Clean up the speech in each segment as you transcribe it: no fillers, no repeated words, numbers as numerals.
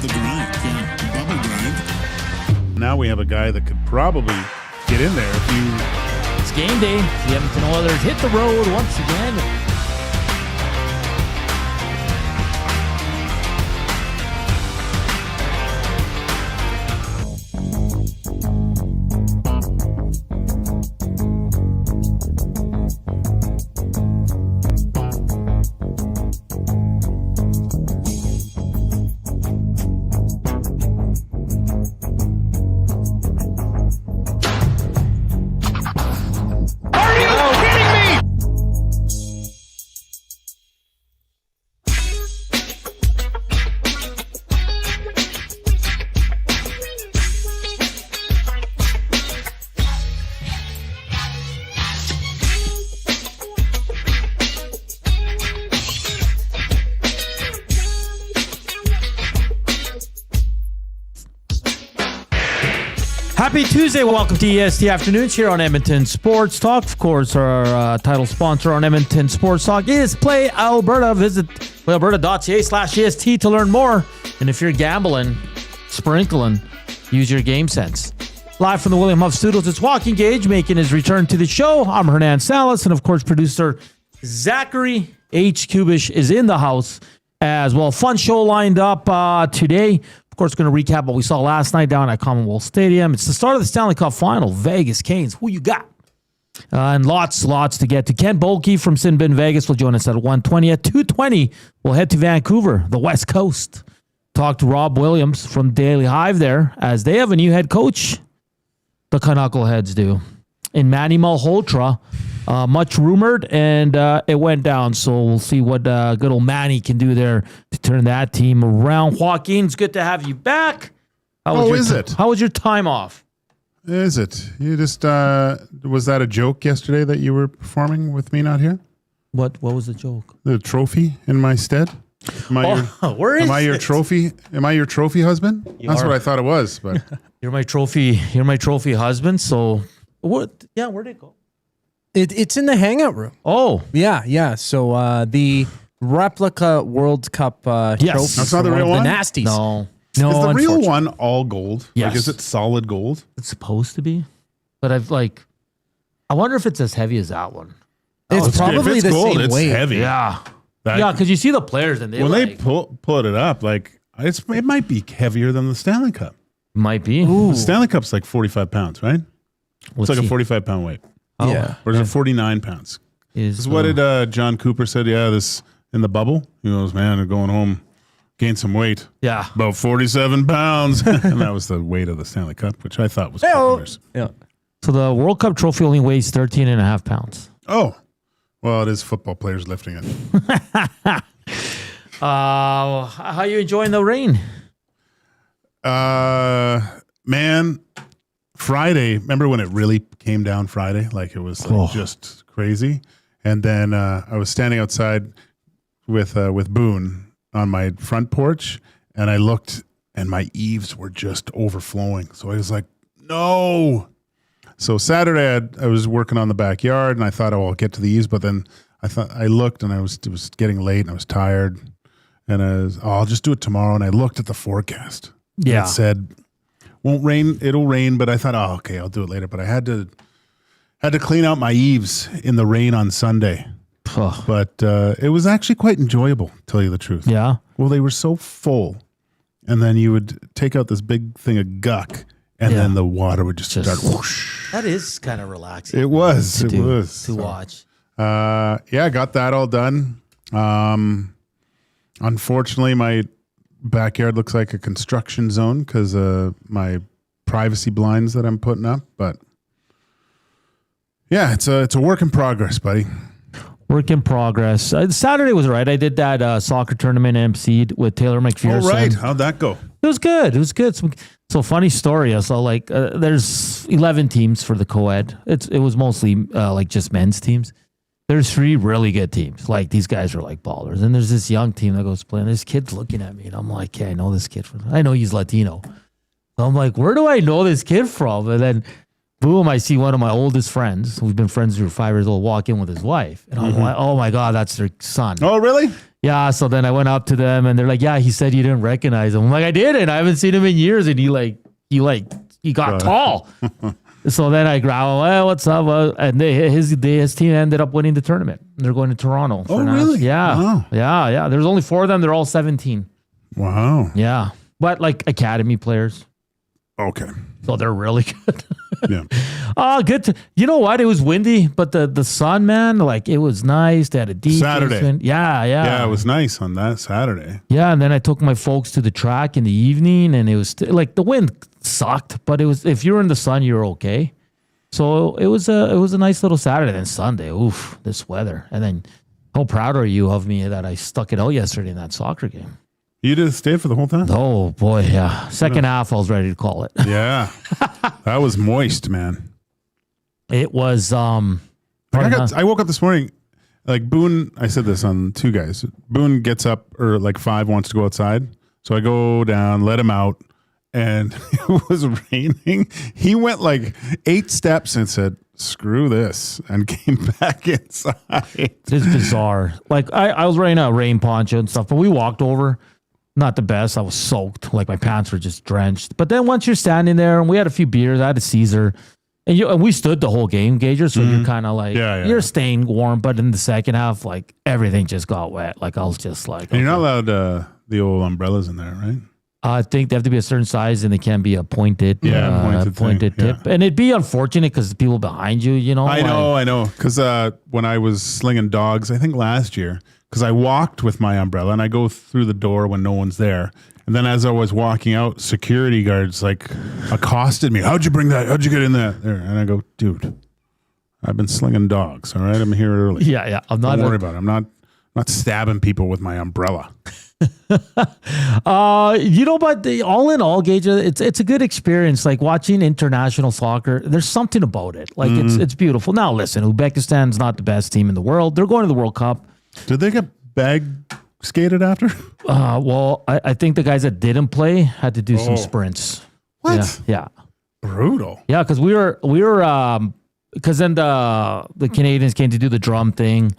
the grind. Yeah, the bubble grind. Now we have a guy that could probably get in there if you... It's game day. The Edmonton Oilers hit the road once again. Happy Tuesday. Welcome to EST Afternoons here on Edmonton Sports Talk. Of course, our title sponsor on Edmonton Sports Talk is Play Alberta. Visit playalberta.ca/EST to learn more. And if you're gambling, sprinkling, use your game sense. Live from the William Huff Studios, it's Joaquin Gage making his return to the show. I'm Hernan and Salas, and of course, producer Zachary H. Kubish is in the house as well. Fun show lined up today. Of course, going to recap what we saw last night down at Commonwealth Stadium. It's the start of the Stanley Cup Final. Vegas Canes. Who you got? And lots to get to. Ken Boehlke from Sin Bin Vegas will join us at 1:20. At 2:20, we'll head to Vancouver, the West Coast. Talk to Rob Williams from Daily Hive there, as they have a new head coach. The Knuckleheads do. In Manny Malhotra, much rumored, and it went down. So we'll see what good old Manny can do there to turn that team around. Joaquin, it's good to have you back. How was your time off? Is it? You just, was that a joke yesterday that you were performing with me not here? What was the joke? The trophy in my stead? Am I your trophy husband? That's what I thought it was, but you're my trophy husband. So what? Yeah, where'd it go? It's in the hangout room. Oh, yeah. So the replica World Cup trophy. That's not the real one? The Nasties. No. Is the real one all gold? Yes. Like, is it solid gold? It's supposed to be, but I wonder if it's as heavy as that one. It's probably the gold, same weight. It's heavy. Yeah. Because you see the players and they pull it up, it might be heavier than the Stanley Cup. Might be. The Stanley Cup's like 45 pounds, right? It's like a 45-pound weight. Oh, yeah. Or is it 49 pounds? What did John Cooper said? Yeah, this in the bubble. He goes, man, I'm going home, gain some weight. Yeah. About 47 pounds. And that was the weight of the Stanley Cup, which I thought was pointless. Yeah. So the World Cup trophy only weighs 13.5 pounds. Oh. Well, it is football players lifting it. How you enjoying the rain? Man, Friday, remember when it really came down Friday? Like it was just crazy. And then I was standing outside with Boone on my front porch, and I looked, and my eaves were just overflowing. So I was like, no. So Saturday, I was working on the backyard, and I thought, I'll get to the eaves. But then I looked, and it was getting late, and I was tired. And I'll just do it tomorrow. And I looked at the forecast. Yeah. It said, won't rain, it'll rain. But I thought, okay, I'll do it later. But I had to clean out my eaves in the rain on Sunday. But it was actually quite enjoyable, to tell you the truth. Yeah. Well, they were so full. And then you would take out this big thing of guck, and then the water would just start whoosh. That is kind of relaxing. It was. To watch. I got that all done. Unfortunately, my backyard looks like a construction zone because my privacy blinds that I'm putting up. But yeah, it's a work in progress, buddy. Work in progress. Saturday was all right. I did that soccer tournament emceed with Taylor McPherson. Oh, right. How'd that go? It was good. So funny story. I saw there's 11 teams for the co-ed. It was mostly just men's teams. There's 3 really good teams. Like these guys are like ballers. And there's this young team that goes playing. This kid's looking at me and I'm like, yeah, I know this kid I know he's Latino. So I'm like, where do I know this kid from? And then boom, I see one of my oldest friends, who's been friends for 5 years old, walk in with his wife. And I'm like, oh my God, that's their son. Oh, really? Yeah, so then I went up to them and they're like, yeah, he said you didn't recognize him. I'm like, I didn't. I haven't seen him in years. And he got tall. So then I grab him, well, what's up? And his team ended up winning the tournament. They're going to Toronto. Oh, really? Yeah. Wow. Yeah. There's only 4 of them. They're all 17. Wow. Yeah. But like academy players. Okay. So they're really good. Yeah. Good. You know what? It was windy, but the sun, man, like it was nice. They had a decent Saturday. wind. Yeah. Yeah, it was nice on that Saturday. Yeah, and then I took my folks to the track in the evening, and it was like the wind sucked, but it was if you were in the sun, you were okay. So it was a nice little Saturday. Then Sunday, oof, this weather. And then how proud are you of me that I stuck it out yesterday in that soccer game? You did stay for the whole time? Oh boy, yeah. Second half, I was ready to call it. Yeah. That was moist, man. It was. I woke up this morning, like Boone. I said this on Two Guys. Boone gets up or like 5 wants to go outside, so I go down, let him out, and it was raining. He went like 8 steps and said, "Screw this," and came back inside. It's bizarre. Like I was wearing a rain poncho and stuff, but we walked over. Not the best. I was soaked. Like my pants were just drenched. But then once you're standing there, and we had a few beers, I had a Caesar, and we stood the whole game, Gager. So you're kind of like, you're staying warm. But in the second half, like everything just got wet. Like I was just like, and you're not allowed the old umbrellas in there, right? I think they have to be a certain size, and they can be a pointed, pointed tip. Yeah. And it'd be unfortunate because the people behind you, you know. I know. Because when I was slinging dogs, I think last year, because I walked with my umbrella and I go through the door when no one's there. And then as I was walking out, security guards like accosted me. How'd you bring that? How'd you get in there? And I go, dude, I've been slinging dogs. All right, I'm here early. Yeah. I'm not. Don't worry about it. I'm not stabbing people with my umbrella. But all in all, Gage, it's a good experience. Like watching international soccer, there's something about it. Like it's beautiful. Now listen, Uzbekistan's not the best team in the world. They're going to the World Cup. Did they get bag skated after? Well, I think the guys that didn't play had to do some sprints. What? Yeah. Brutal. Yeah, because we were because then the Canadians came to do the drum thing.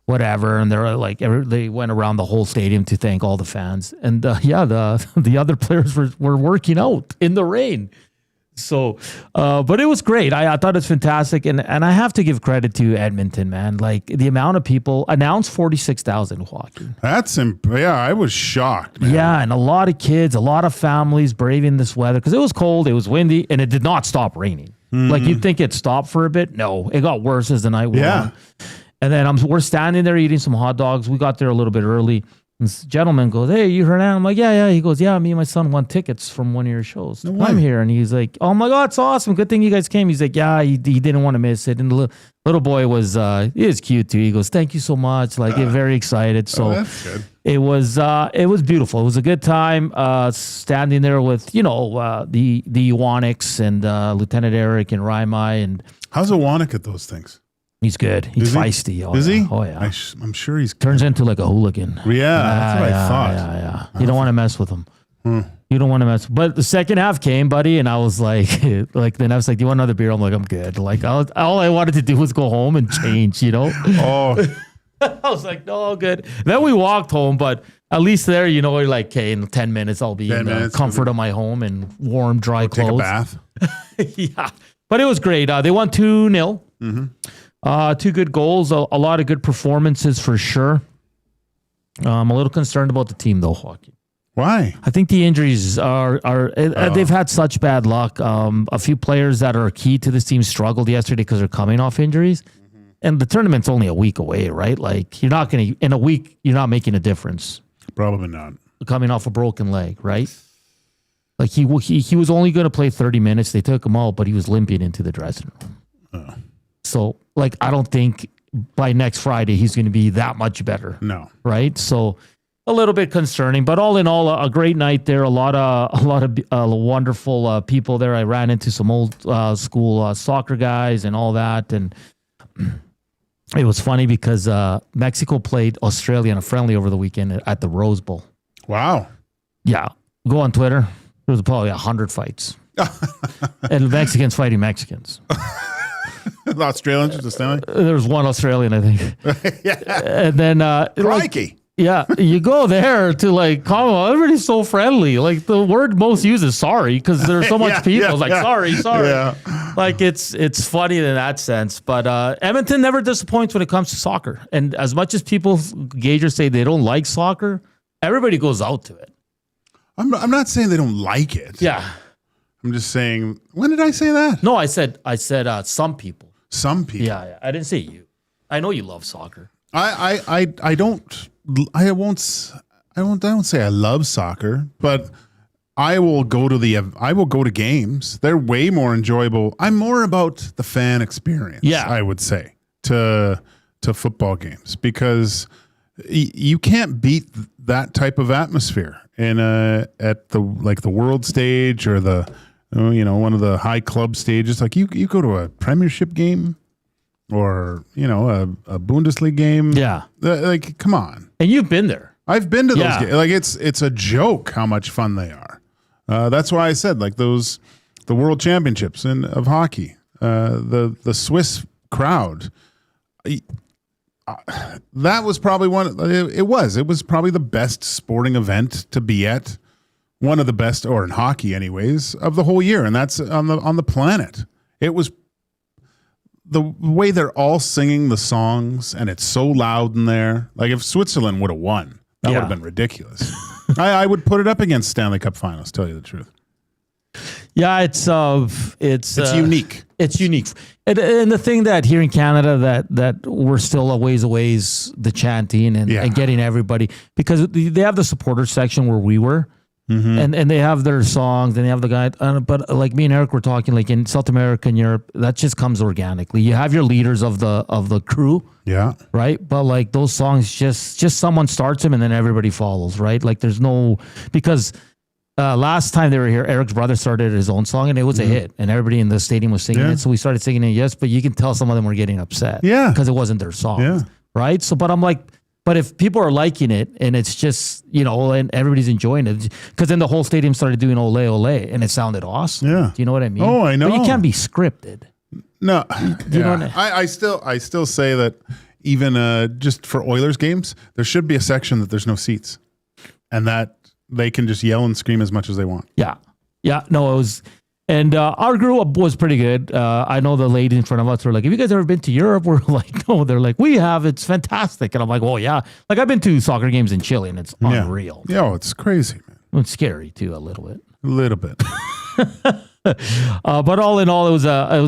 Whatever, and they're like they went around the whole stadium to thank all the fans, and the other players were working out in the rain. So, but it was great. I thought it's fantastic, and I have to give credit to Edmonton, man. Like the amount of people announced 46,000 Joaquin. I was shocked, man. Yeah, and a lot of kids, a lot of families braving this weather because it was cold, it was windy, and it did not stop raining. Like you'd think it stopped for a bit. No, it got worse as the night went on. And then we're standing there eating some hot dogs. We got there a little bit early. And this gentleman goes, "Hey, you Hernan?" I'm like, yeah. He goes, "Yeah, me and my son won tickets from one of your shows. I'm here." And he's like, "Oh my God, it's awesome. Good thing you guys came." He's like, "Yeah, he didn't want to miss it." And the little boy was cute too. He goes, "Thank you so much." Like, very excited. So that's good. It was beautiful. It was a good time standing there with, the Iwanics and Lieutenant Eric and Raimai. And how's Iwanik at those things? He's good. He's feisty. Is he? Oh, yeah. I'm sure he's... Turns into like a hooligan. Yeah, that's what I thought. Yeah. You don't want to mess with him. You don't want to mess. But the second half came, buddy, and I was like, then I was like, "Do you want another beer?" I'm like, "I'm good." Like, all I wanted to do was go home and change, Oh. I was like, "No, good." Then we walked home, but at least there, we're like, "Okay, in 10 minutes, I'll be in the comfort of my home and warm, dry clothes." Take a bath. Yeah. But it was great. They won 2-0. 2 good goals, a lot of good performances for sure. I'm a little concerned about the team though, Joaquin. Why? I think the injuries are they've had such bad luck. A few players that are key to this team struggled yesterday because they're coming off injuries. And the tournament's only a week away, right? Like you're not going to, in a week, you're not making a difference. Probably not. Coming off a broken leg, right? Like he was only going to play 30 minutes. They took him out, but he was limping into the dressing room. So, like, I don't think by next Friday he's going to be that much better. No. Right? So, a little bit concerning, but all in all, a great night there. A lot of wonderful people there. I ran into some old school soccer guys and all that, and it was funny because Mexico played Australia in a friendly over the weekend at the Rose Bowl. Wow. Yeah. Go on Twitter. There was probably 100 fights. And Mexicans fighting Mexicans. The Australians or the Stanley? There was one Australian, I think. Yeah. And then... Crikey. Yeah, you go there to like Commonwealth. Everybody's so friendly. Like the word most used is sorry because there's so much people. It's like sorry. Yeah. Like it's funny in that sense. But Edmonton never disappoints when it comes to soccer. And as much as people Gagers say they don't like soccer, everybody goes out to it. I'm not saying they don't like it. Yeah. I'm just saying. When did I say that? No, I said some people. Some people. Yeah. I didn't say you. I know you love soccer. I won't say I love soccer, but I will go to games. They're way more enjoyable. I'm more about the fan experience. Yeah. I would say to football games because you can't beat that type of atmosphere at the world stage or the one of the high club stages. Like you go to a Premiership game. Or, a Bundesliga game. Yeah. Like, come on. And you've been there. I've been to those games. Like, it's a joke how much fun they are. That's why I said, like, the World Championships of hockey, the Swiss crowd, that was probably it was probably the best sporting event to be at. One of the best, or in hockey anyways, of the whole year. And that's on the planet. It was the way they're all singing the songs, and it's so loud in there. Like if Switzerland would have won, that would have been ridiculous. I would put it up against Stanley Cup Finals. Tell you the truth. Yeah, it's unique. It's unique, and the thing that here in Canada that we're still a ways away the chanting and getting everybody, because they have the supporter section where we were. Mm-hmm. And they have their songs and they have the guy, but like me and Eric were talking, like in South America and Europe, that just comes organically. You have your leaders of the crew, right? But like those songs, just someone starts them and then everybody follows, right? Like there's no, because last time they were here, Eric's brother started his own song and it was a hit, and everybody in the stadium was singing it. So we started singing it, yes, but you can tell some of them were getting upset, because it wasn't their song, right? So, but I'm like. But if people are liking it and it's just, and everybody's enjoying it, because then the whole stadium started doing ole, ole, and it sounded awesome. Yeah. Do you know what I mean? Oh, I know. But you can't be scripted. No. You know what I still say that even just for Oilers games, there should be a section that there's no seats and that they can just yell and scream as much as they want. Yeah. Yeah. No, it was... And our group was pretty good. I know the lady in front of us were like, have you guys ever been to Europe? We're like, no. They're like, we have. It's fantastic. And I'm like, well, yeah. Like, I've been to soccer games in Chile, and it's unreal. Yeah, it's crazy, man. It's scary, too, a little bit. A little bit. But all in all, it was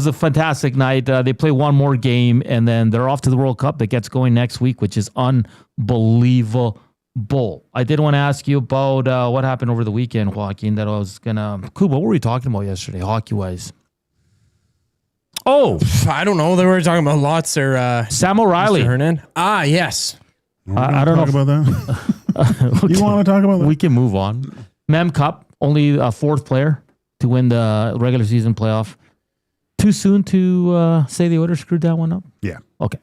a fantastic night. They play one more game, and then they're off to the World Cup that gets going next week, which is unbelievable. I did want to ask you about what happened over the weekend, Joaquin, that I was going to... Kuba, what were we talking about yesterday, hockey-wise? Oh! I don't know. They were talking about lots there. Sam O'Reilly. Mr. Hernan. Ah, yes. I don't know. Talk about that? Okay. You want to talk about that? We can move on. Mem Cup, only a fourth player to win the regular season playoff. Too soon to say the Oilers screwed that one up? Yeah. Okay.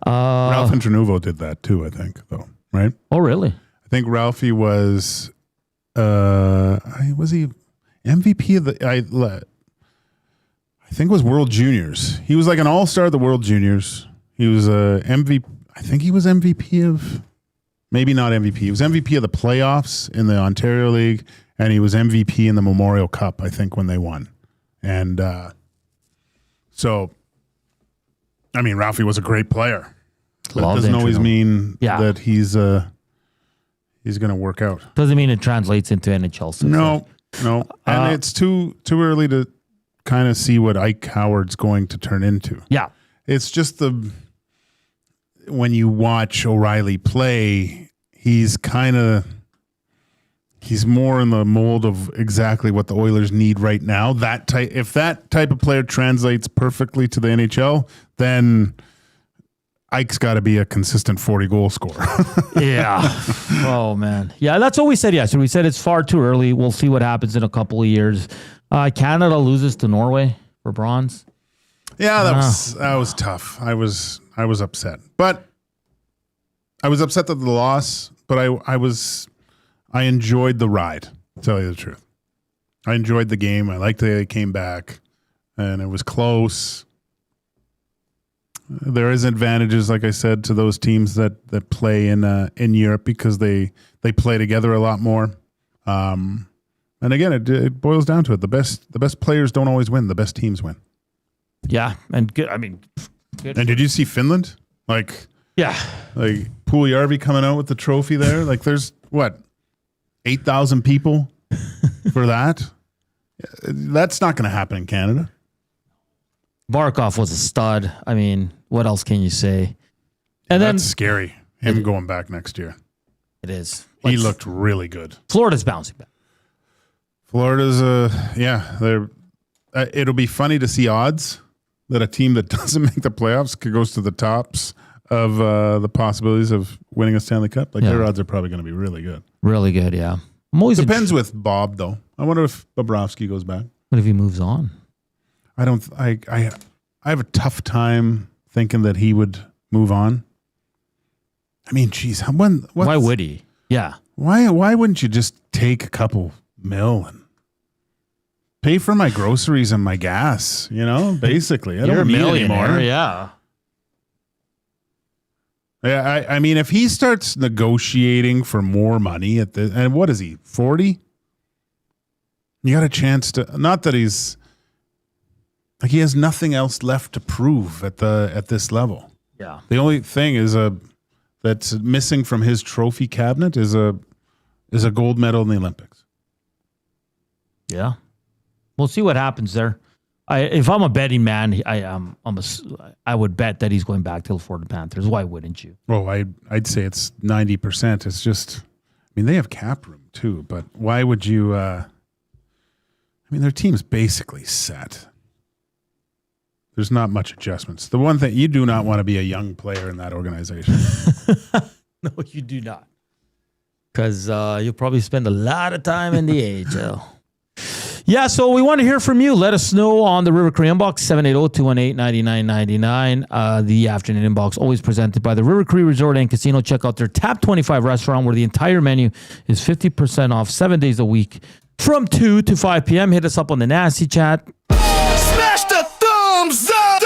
Ralph Intranuvo did that too, I think, though. Right? Oh, really? I think Ralphie was he MVP of the I think it was World Juniors. He was like an all-star of the World Juniors. He was MVP. I think he was MVP of, maybe not MVP. He was MVP of the playoffs in the Ontario League, and he was MVP in the Memorial Cup, I think, when they won. And so, I mean, Ralphie was a great player. That doesn't always mean that he's going to work out. Doesn't mean it translates into NHL success. No. And it's too early to kind of see what Ike Howard's going to turn into. Yeah. It's just when you watch O'Reilly play, he's more in the mold of exactly what the Oilers need right now. If that type of player translates perfectly to the NHL, then Ike's got to be a consistent 40-goal scorer. Yeah. Oh, man. Yeah, that's what we said yesterday. We said it's far too early. We'll see what happens in a couple of years. Canada loses to Norway for bronze. Yeah, that was tough. I was upset. But I was upset at the loss, but I enjoyed the ride, to tell you the truth. I enjoyed the game. I liked that they came back, and it was close. there is advantages, like I said, to those teams that play in Europe because they play together a lot more. And again, it boils down to it. The best players don't always win. The best teams win. Yeah, and good. I mean, good. And did you see Finland? Like Puljujärvi coming out with the trophy there. Like there's 8,000 people for that. That's not going to happen in Canada. Barkov was a stud. I mean, what else can you say? And that's scary. Him going back next year. It is. He looked really good. Florida's bouncing back. Florida's it'll be funny to see odds that a team that doesn't make the playoffs goes to the tops of the possibilities of winning a Stanley Cup. Their odds are probably going to be really good. Really good, yeah. Depends with Bob though. I wonder if Bobrovsky goes back. What if he moves on? I have a tough time thinking that he would move on. I mean, geez, why would he? Yeah. Why wouldn't you just take a couple mil and pay for my groceries and my gas? Basically, I don't need anymore. Yeah. Yeah, I mean, if he starts negotiating for more money and what is he, 40? You got a chance to, not that he's he has nothing else left to prove at this level. Yeah. The only thing is that's missing from his trophy cabinet is a gold medal in the Olympics. Yeah. We'll see what happens there. If I'm a betting man, I would bet that he's going back to the Florida Panthers. Why wouldn't you? Oh, I'd say it's 90%. It's just, they have cap room too, but why would you? Their team's basically set. There's not much adjustments. The one thing, you do not want to be a young player in that organization. No, you do not, because you'll probably spend a lot of time in the AHL. Yeah, so we want to hear from you. Let us know on the River Cree inbox, 780-218-9999. The afternoon inbox, always presented by the River Cree Resort and Casino. Check out their Tap 25 restaurant where the entire menu is 50% off 7 days a week from 2 to 5 p.m. Hit us up on the Nasty Chat. Smash the thumbs up!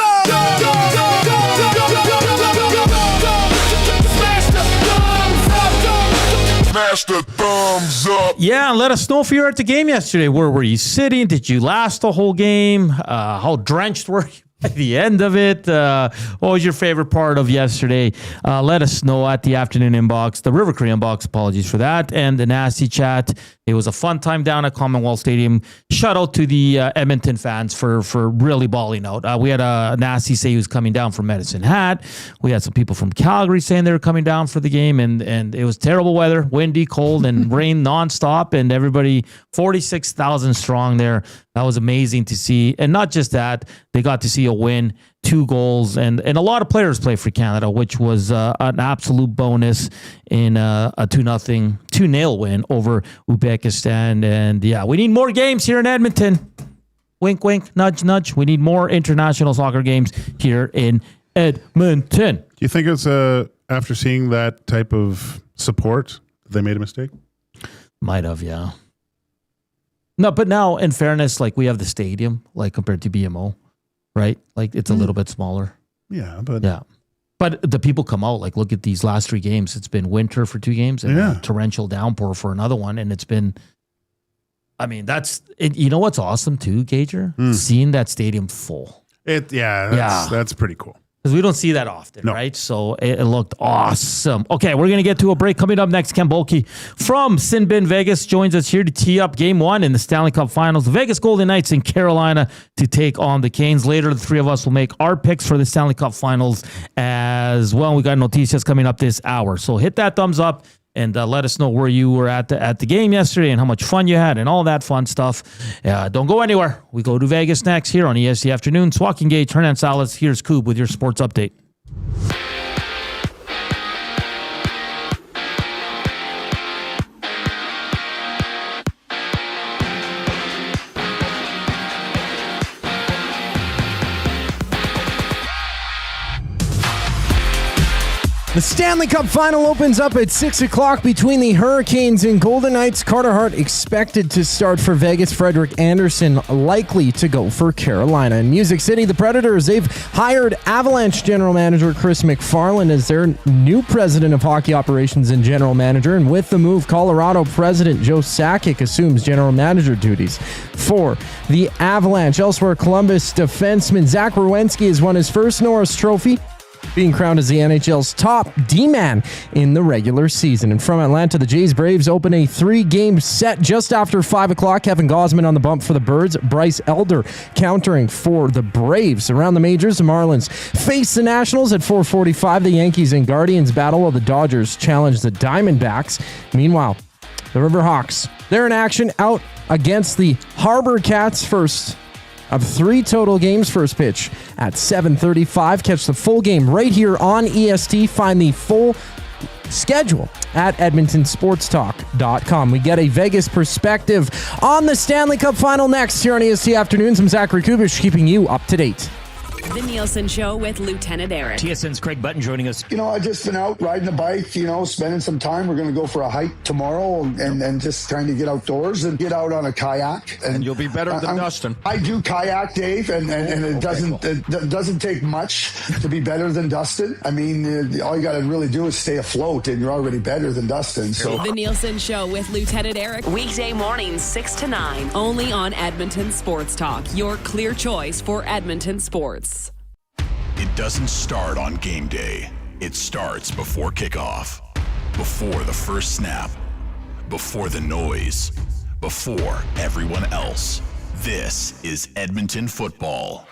Smash the thumbs up! Yeah, and let us know if you were at the game yesterday. Where were you sitting? Did you last the whole game? How drenched were you at the end of it? What was your favorite part of yesterday? Let us know at the afternoon inbox, the River Cree inbox, apologies for that, and the Nasty Chat. It was a fun time down at Commonwealth Stadium. Shout out to the Edmonton fans for really balling out. We had a Nasty say he was coming down from Medicine Hat. We had some people from Calgary saying they were coming down for the game, and it was terrible weather, windy, cold, and rain nonstop, and everybody 46,000 strong there. That was amazing to see. And not just that, they got to see a win, 2 goals, and a lot of players play for Canada, which was an absolute bonus in a 2-0 win over Uzbekistan. And yeah, we need more games here in Edmonton. Wink, wink, nudge, nudge. We need more international soccer games here in Edmonton. Do you think it's after seeing that type of support, they made a mistake? Might have, yeah. No, but now, in fairness, we have the stadium, compared to BMO, right? It's a little bit smaller. Yeah, but... Yeah. But the people come out, look at these last 3 games. It's been winter for 2 games and a torrential downpour for another one. And it's been, that's it. You know what's awesome too, Gager? Seeing that stadium full. That's pretty cool. Because we don't see that often, right? So it looked awesome. Okay, we're going to get to a break. Coming up next, Ken Boehlke from Sin Bin Vegas joins us here to tee up Game 1 in the Stanley Cup Finals. The Vegas Golden Knights in Carolina to take on the Canes. Later, the 3 of us will make our picks for the Stanley Cup Finals as well. We got noticias coming up this hour. So hit that thumbs up and let us know where you were at the game yesterday and how much fun you had and all that fun stuff. Don't go anywhere. We go to Vegas next here on EST Afternoons. Joaquin, Gage, Hernan and Salas. Here's Coob with your sports update. The The Stanley Cup Final opens up at 6 o'clock between the Hurricanes and Golden Knights. Carter Hart expected to start for Vegas. Frederik Andersen likely to go for Carolina. In Music City, the Predators, they've hired Avalanche general manager Chris McFarland as their new president of hockey operations and general manager. And with the move, Colorado president Joe Sakic assumes general manager duties for the Avalanche. Elsewhere, Columbus defenseman Zach Werenski has won his first Norris Trophy, being crowned as the NHL's top D-man in the regular season. And from Atlanta, the Jays Braves open a 3-game set just after 5 o'clock. Kevin Gausman on the bump for the Birds. Bryce Elder countering for the Braves. Around the majors, the Marlins face the Nationals at 4:45. The Yankees and Guardians battle while the Dodgers challenge the Diamondbacks. Meanwhile, the Riverhawks, they're in action out against the Harbor Cats. First of 3 total games. First pitch at 7:35. Catch the full game right here on EST. Find the full schedule at EdmontonSportsTalk.com. We get a Vegas perspective on the Stanley Cup Final next here on EST Afternoons. I'm Zachary Kubish, keeping you up to date. The Nielsen Show with Lieutenant Eric. TSN's Craig Button joining us. I just been out riding a bike, spending some time. We're going to go for a hike tomorrow and just trying to get outdoors and get out on a kayak. And you'll be better than Dustin. I do kayak, Dave, and it doesn't take much to be better than Dustin. I mean, all you got to really do is stay afloat, and you're already better than Dustin. So The Nielsen Show with Lieutenant Eric. Weekday mornings 6 to 9. Only on Edmonton Sports Talk. Your clear choice for Edmonton sports. It doesn't start on game day. It starts before kickoff, before the first snap, before the noise, before everyone else. This is Edmonton football.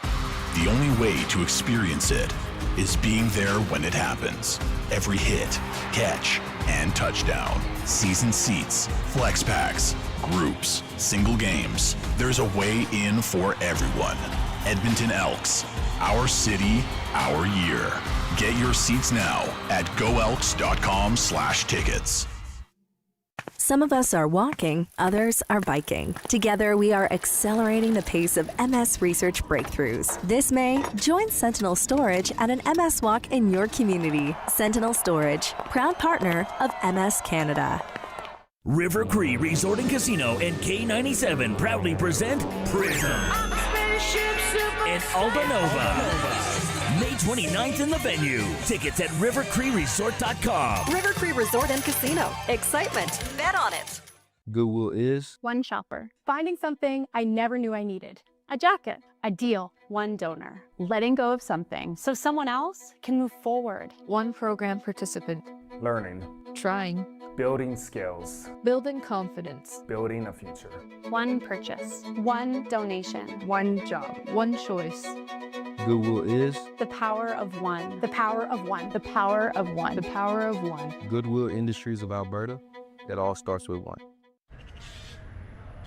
The only way to experience it is being there when it happens. Every hit, catch, and touchdown. Season seats, flex packs, groups, single games. There's a way in for everyone. Edmonton Elks. Our city, our year. Get your seats now at goelks.com/tickets. Some of us are walking, others are biking. Together, we are accelerating the pace of MS research breakthroughs. This May, join Sentinel Storage at an MS Walk in your community. Sentinel Storage, proud partner of MS Canada. River Cree Resort and Casino and K97 proudly present Prism in Albanova. May 29th in the venue. Tickets at rivercreeresort.com. River Cree Resort and Casino. Excitement. Bet on it. Goodwill is one shopper, finding something I never knew I needed. A jacket, a deal, one donor, letting go of something so someone else can move forward. One program participant, learning, trying, building skills, building confidence, building a future. One purchase, one donation, one job, one choice. Goodwill is the power of one, the power of one, the power of one, the power of one. Goodwill Industries of Alberta. It all starts with one.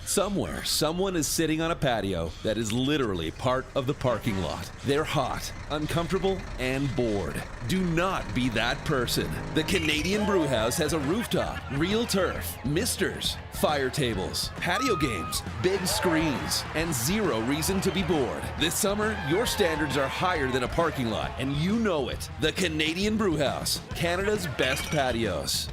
Somewhere, someone is sitting on a patio that is literally part of the parking lot. They're hot, uncomfortable, and bored. Do not be that person. The Canadian Brewhouse has a rooftop, real turf, misters, fire tables, patio games, big screens, and zero reason to be bored. This summer, your standards are higher than a parking lot, and you know it. The Canadian Brewhouse, Canada's best patios.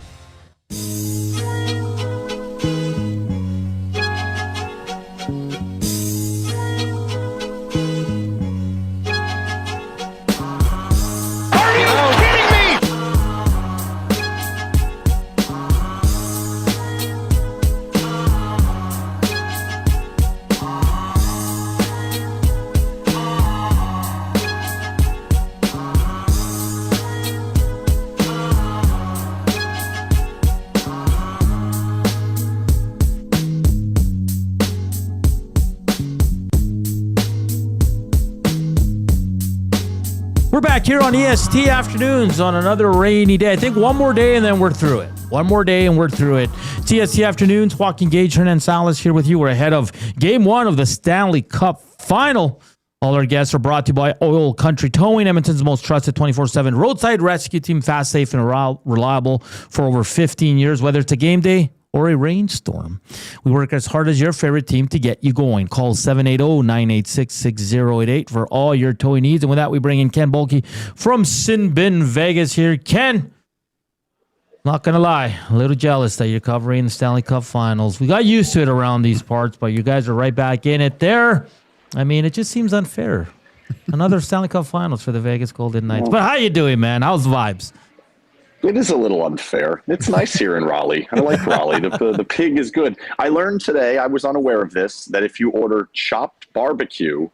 We're back here on EST Afternoons on another rainy day. I think one more day and then we're through it. One more day and we're through it. It's EST Afternoons. Joaquin, Gage, Hernan and Salas here with you. We're ahead of Game 1 of the Stanley Cup Final. All our guests are brought to you by Oil Country Towing, Edmonton's most trusted 24/7 roadside rescue team, fast, safe, and reliable for over 15 years, whether it's a game day or a rainstorm. We work as hard as your favorite team to get you going. Call 780-986-6088 for all your towing needs. And with that, we bring in Ken Boehlke from Sin Bin Vegas here. Ken, Not gonna lie, a little jealous that you're covering the Stanley Cup Finals. We got used to it around these parts, but you guys are right back in it there. I mean, it just seems unfair. Another Stanley Cup Finals for the Vegas Golden Knights. But how you doing, man? How's the vibes? It is a little unfair. It's nice here in Raleigh. I like Raleigh. The pig is good. I learned today, I was unaware of this, that if you order chopped barbecue,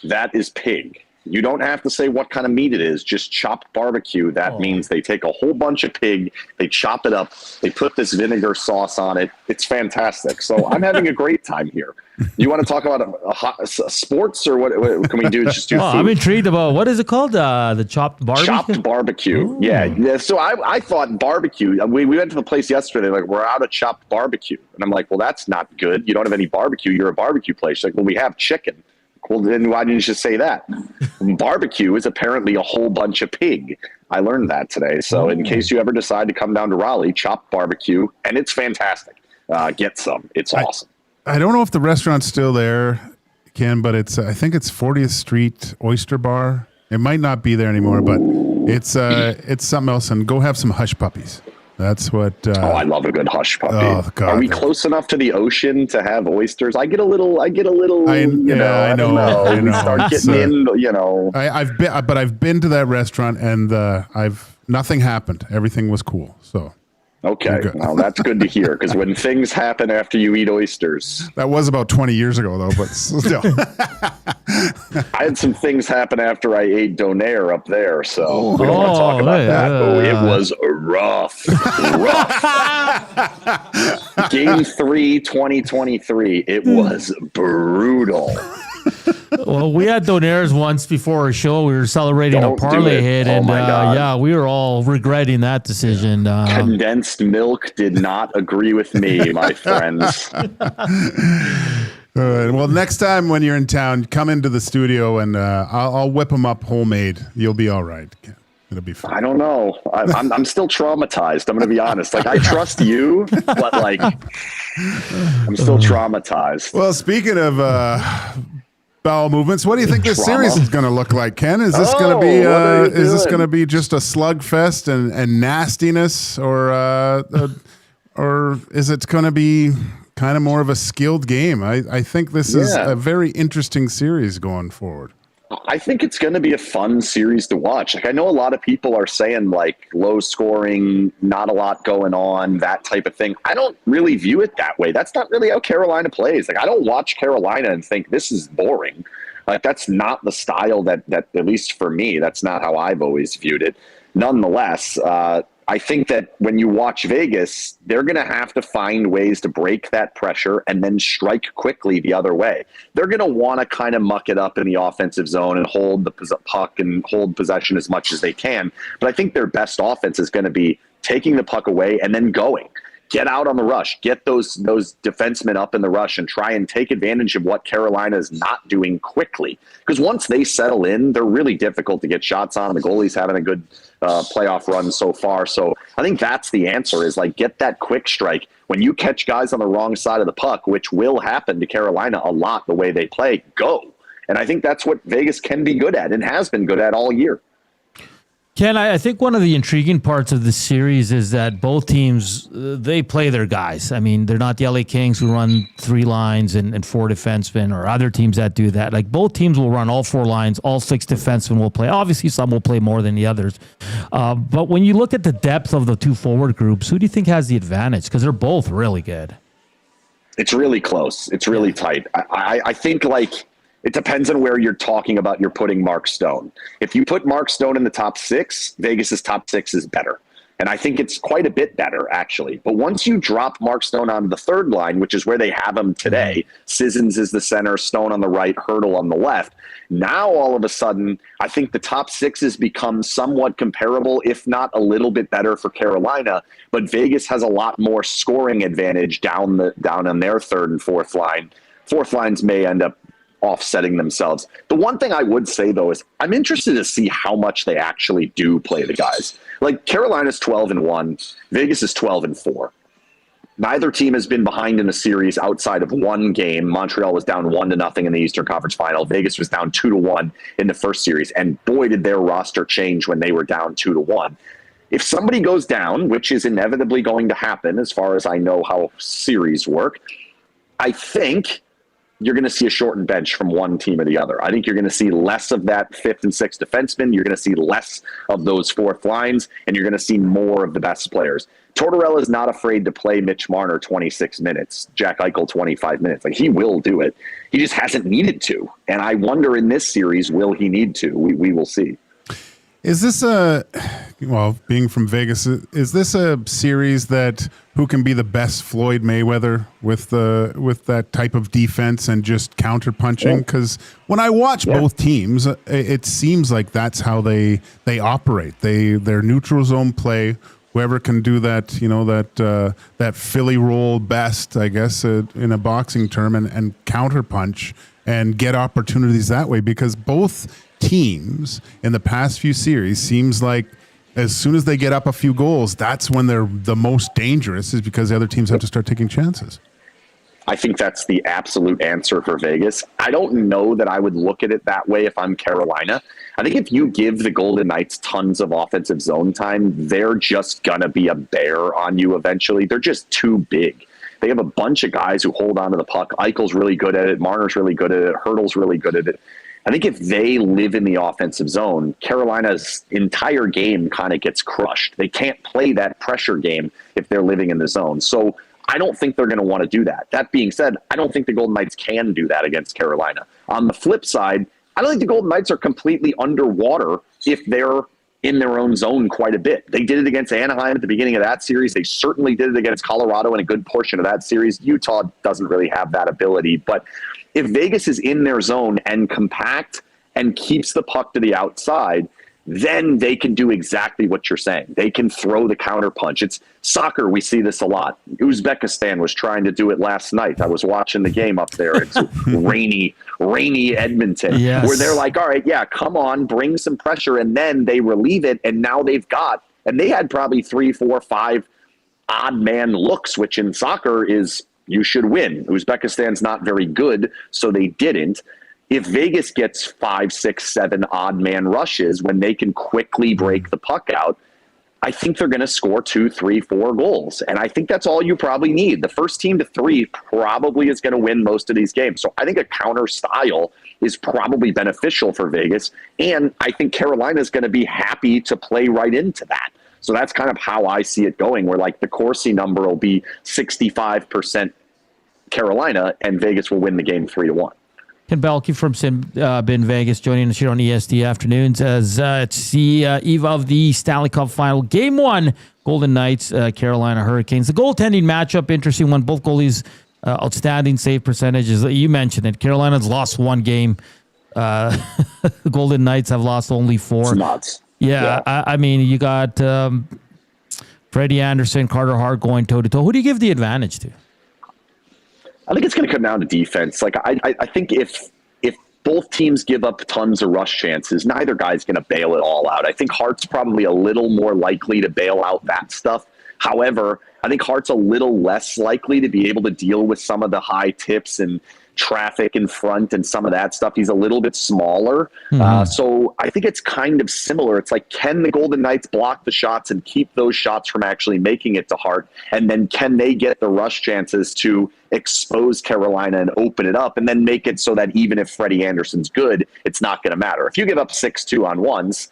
that is pig. You don't have to say what kind of meat it is, just chopped barbecue. That means they take a whole bunch of pig, they chop it up, they put this vinegar sauce on it. It's fantastic. So I'm having a great time here. You want to talk about sports or what can we do? Just do food? I'm intrigued about, what is it called? The chopped barbecue? Chopped barbecue. Ooh. Yeah. So I thought barbecue. We went to the place yesterday, like, we're out of chopped barbecue. And I'm like, well, that's not good. You don't have any barbecue. You're a barbecue place. She's like, well, we have chicken. Well, then why didn't you just say that? Barbecue is apparently a whole bunch of pig. I learned that today. So in case you ever decide to come down to Raleigh, chopped barbecue, and it's fantastic. Get some. It's awesome. I don't know if the restaurant's still there, Ken, but I think it's 40th Street Oyster Bar. It might not be there anymore, but it's something else. And go have some hush puppies. That's what. I love a good hush puppy. Oh, God, are we close enough to the ocean to have oysters? I get a little. I know. We start getting in. I've been to that restaurant and nothing happened. Everything was cool. So. Okay, well, that's good to hear, because when things happen after you eat oysters. That was about 20 years ago, though, but still. I had some things happen after I ate donair up there, so we don't want to talk about that. It was rough. Game 3, 2023, it was brutal. Well, we had donairs once before a show. We were celebrating a parlay hit, and we were all regretting that decision. Condensed milk did not agree with me, my friends. Well, next time when you're in town, come into the studio, and I'll whip them up homemade. You'll be all right. It'll be fun. I don't know. I'm still traumatized. I'm going to be honest. Like, I trust you, but like, I'm still traumatized. Well, speaking of bowel movements, what do you think this series is going to look like, Ken? Is this going to be going to be just a slugfest and nastiness, or is it going to be kind of more of a skilled game? I think this is a very interesting series going forward. I think it's going to be a fun series to watch. Like, I know a lot of people are saying like low scoring, not a lot going on, that type of thing. I don't really view it that way. That's not really how Carolina plays. Like, I don't watch Carolina and think this is boring. Like, that's not the style that at least for me, that's not how I've always viewed it. Nonetheless, I think that when you watch Vegas, they're going to have to find ways to break that pressure and then strike quickly the other way. They're going to want to kind of muck it up in the offensive zone and hold the puck and hold possession as much as they can. But I think their best offense is going to be taking the puck away and then going. Get out on the rush. Get those defensemen up in the rush and try and take advantage of what Carolina is not doing quickly. Because once they settle in, they're really difficult to get shots on. The goalie's having a good playoff run so far. So I think that's the answer, is like, get that quick strike. When you catch guys on the wrong side of the puck, which will happen to Carolina a lot the way they play, go. And I think that's what Vegas can be good at and has been good at all year. Ken, I think one of the intriguing parts of this series is that both teams, they play their guys. I mean, they're not the LA Kings who run 3 lines and 4 defensemen, or other teams that do that. Like, both teams will run all 4 lines, all 6 defensemen will play. Obviously, some will play more than the others. But when you look at the depth of the 2 forward groups, who do you think has the advantage? Because they're both really good. It's really close. It's really tight. I think, like, it depends on where you're talking about. You're putting Mark Stone. If you put Mark Stone in the top 6, Vegas's top 6 is better. And I think it's quite a bit better, actually. But once you drop Mark Stone on the third line, which is where they have him today, Sissons is the center, Stone on the right, Hertl on the left. Now, all of a sudden, I think the top 6 has become somewhat comparable, if not a little bit better for Carolina. But Vegas has a lot more scoring advantage down on their third and fourth line. Fourth lines may end up offsetting themselves. The one thing I would say, though, is I'm interested to see how much they actually do play the guys. Like, Carolina's 12-1, Vegas is 12-4. Neither team has been behind in a series outside of one game. Montreal was down 1-0 in the Eastern Conference Final. Vegas was down 2-1 in the first series. And boy, did their roster change when they were down 2-1. If somebody goes down, which is inevitably going to happen as far as I know how series work, I think you're going to see a shortened bench from one team or the other. I think you're going to see less of that fifth and sixth defenseman. You're going to see less of those fourth lines, and you're going to see more of the best players. Tortorella is not afraid to play Mitch Marner 26 minutes, Jack Eichel 25 minutes. Like, he will do it. He just hasn't needed to. And I wonder in this series, will he need to? We will see. Is this being from Vegas, is this a series that who can be the best Floyd Mayweather with that type of defense and just counterpunching? Because when I watch both teams, it seems like that's how they operate. Their neutral zone play. Whoever can do that, that Philly roll best, I guess, in a boxing term, and counterpunch and get opportunities that way. Because both teams in the past few series seems like as soon as they get up a few goals, that's when they're the most dangerous, is because the other teams have to start taking chances. I think that's the absolute answer for Vegas. I don't know that I would look at it that way if I'm Carolina. I think if you give the Golden Knights tons of offensive zone time, they're just going to be a bear on you eventually. They're just too big. They have a bunch of guys who hold on to the puck. Eichel's really good at it. Marner's really good at it. Hurdle's really good at it. I think if they live in the offensive zone, Carolina's entire game kind of gets crushed. They can't play that pressure game if they're living in the zone. So I don't think they're going to want to do that. That being said, I don't think the Golden Knights can do that against Carolina. On the flip side, I don't think the Golden Knights are completely underwater if they're in their own zone quite a bit. They did it against Anaheim at the beginning of that series. They certainly did it against Colorado in a good portion of that series. Utah doesn't really have that ability. But if Vegas is in their zone and compact and keeps the puck to the outside, then they can do exactly what you're saying. They can throw the counterpunch. It's soccer. We see this a lot. Uzbekistan was trying to do it last night. I was watching the game up there. It's rainy Edmonton, where they're like, all right, yeah, come on, bring some pressure. And then they relieve it. And now they had probably 3, 4, 5 odd man looks, which in soccer is, you should win. Uzbekistan's not very good, so they didn't. If Vegas gets 5, 6, 7 odd man rushes when they can quickly break the puck out, I think they're going to score 2, 3, 4 goals. And I think that's all you probably need. The first team to 3 probably is going to win most of these games. So I think a counter style is probably beneficial for Vegas. And I think Carolina is going to be happy to play right into that. So that's kind of how I see it going, where like the Corsi number will be 65% Carolina and Vegas will win the game 3-1. Ken Boehlke from Bin Vegas joining us here on EST Afternoons as it's the eve of the Stanley Cup Final. Game 1, Golden Knights, Carolina Hurricanes. The goaltending matchup, interesting one. Both goalies, outstanding save percentages. You mentioned it. Carolina's lost 1 game. The Golden Knights have lost only 4. It's nuts. Yeah. I mean, you got Freddie Anderson, Carter Hart going toe-to-toe. Who do you give the advantage to? I think it's going to come down to defense. Like I think if both teams give up tons of rush chances, neither guy's going to bail it all out. I think Hart's probably a little more likely to bail out that stuff. However, I think Hart's a little less likely to be able to deal with some of the high tips and traffic in front and some of that stuff. He's a little bit smaller. So I think it's kind of similar. It's like, can the Golden Knights block the shots and keep those shots from actually making it to Hart? And then can they get the rush chances to expose Carolina and open it up and then make it so that even if Freddie Anderson's good, it's not going to matter. If you give up 6 2-on-1s,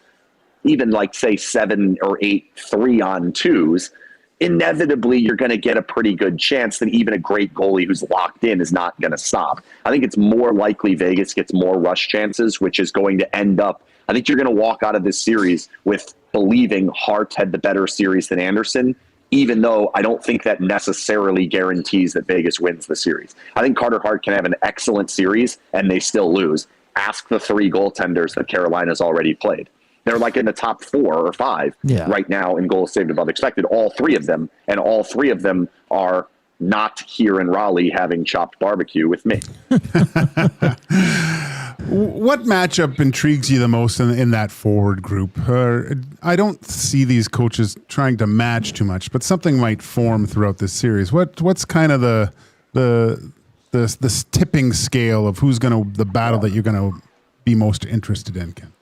even like say 7 or 8 3-on-2s, inevitably you're going to get a pretty good chance that even a great goalie who's locked in is not going to stop. I think it's more likely Vegas gets more rush chances, which is going to end up, I think you're going to walk out of this series with believing Hart had the better series than Anderson, even though I don't think that necessarily guarantees that Vegas wins the series. I think Carter Hart can have an excellent series and they still lose. Ask the 3 goaltenders that Carolina's already played. They're like in the top 4 or 5 right now in goals saved above expected, all 3 of them. And all 3 of them are not here in Raleigh having chopped barbecue with me. What matchup intrigues you the most in that forward group? I don't see these coaches trying to match too much, but something might form throughout this series. What's kind of the tipping scale of who's going to the battle that you're going to be most interested in, Ken?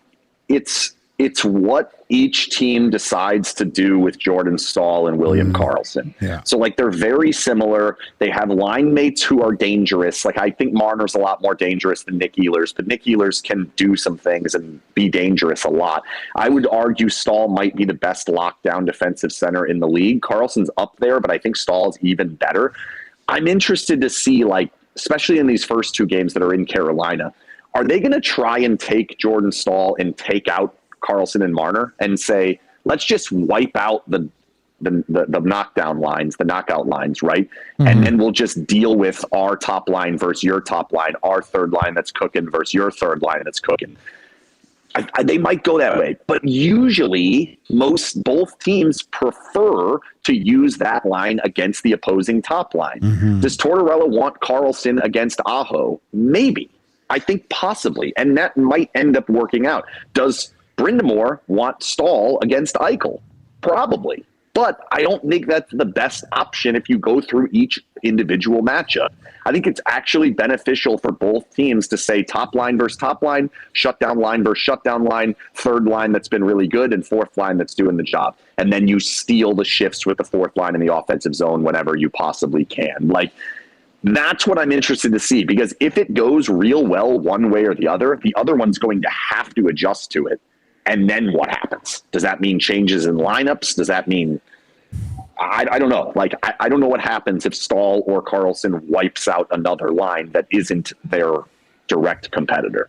It's what each team decides to do with Jordan Staal and William Karlsson. Yeah. So like they're very similar. They have line mates who are dangerous. Like I think Marner's a lot more dangerous than Nick Ehlers, but Nick Ehlers can do some things and be dangerous a lot. I would argue Staal might be the best lockdown defensive center in the league. Karlsson's up there, but I think Staal is even better. I'm interested to see, like, especially in these first two games that are in Carolina, are they going to try and take Jordan Staal and take out Karlsson and Marner and say, let's just wipe out the knockdown lines, the knockout lines, right? And then we'll just deal with our top line versus your top line, our third line that's cooking versus your third line that's cooking. They might go that way, but usually both teams prefer to use that line against the opposing top line. Does Tortorella want Karlsson against Aho? Maybe. I think possibly, and that might end up working out. Does Brind'Amour want Staal against Eichel? Probably. But I don't think that's the best option if you go through each individual matchup. I think it's actually beneficial for both teams to say top line versus top line, shutdown line versus shutdown line, third line that's been really good, and fourth line that's doing the job. And then you steal the shifts with the fourth line in the offensive zone whenever you possibly can. Like, that's what I'm interested to see, because if it goes real well one way or the other one's going to have to adjust to it. And then what happens? Does that mean changes in lineups? Does that mean, I don't know. Like, I don't know what happens if Staal or Karlsson wipes out another line that isn't their direct competitor.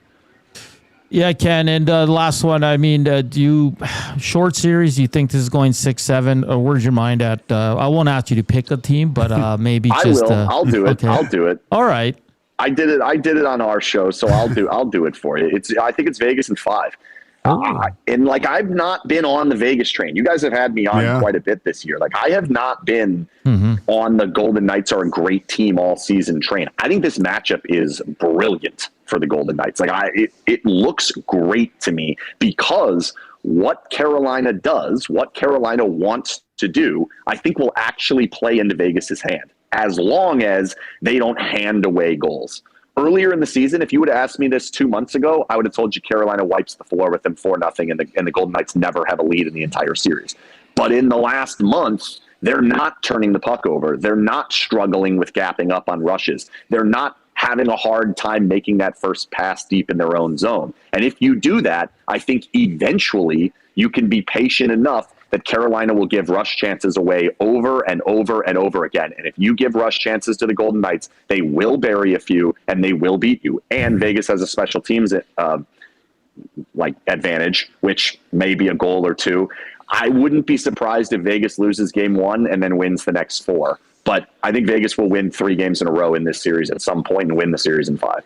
Yeah, Ken. And the last one, I mean, do you, short series, do you think this is going 6-7? Or where's your mind at? I won't ask you to pick a team, but maybe just. I will. I'll do it. Okay. I'll do it. All right. I did it on our show, so I'll do it for you. I think it's Vegas in 5. And like, I've not been on the Vegas train. You guys have had me on quite a bit this year. Like, I have not been on the Golden Knights are a great team all season train. I think this matchup is brilliant for the Golden Knights. Like, it looks great to me, because what Carolina does, what Carolina wants to do, I think will actually play into Vegas's hand, as long as they don't hand away goals. Earlier in the season, if you would have asked me this 2 months ago, I would have told you Carolina wipes the floor with them 4-0, and the Golden Knights never have a lead in the entire series. But in the last month, they're not turning the puck over. They're not struggling with gapping up on rushes. They're not having a hard time making that first pass deep in their own zone. And if you do that, I think eventually you can be patient enough that Carolina will give rush chances away over and over and over again. And if you give rush chances to the Golden Knights, they will bury a few and they will beat you. And Vegas has a special teams advantage, which may be a goal or two. I wouldn't be surprised if Vegas loses game 1 and then wins the next 4. But I think Vegas will win 3 games in a row in this series at some point and win the series in 5.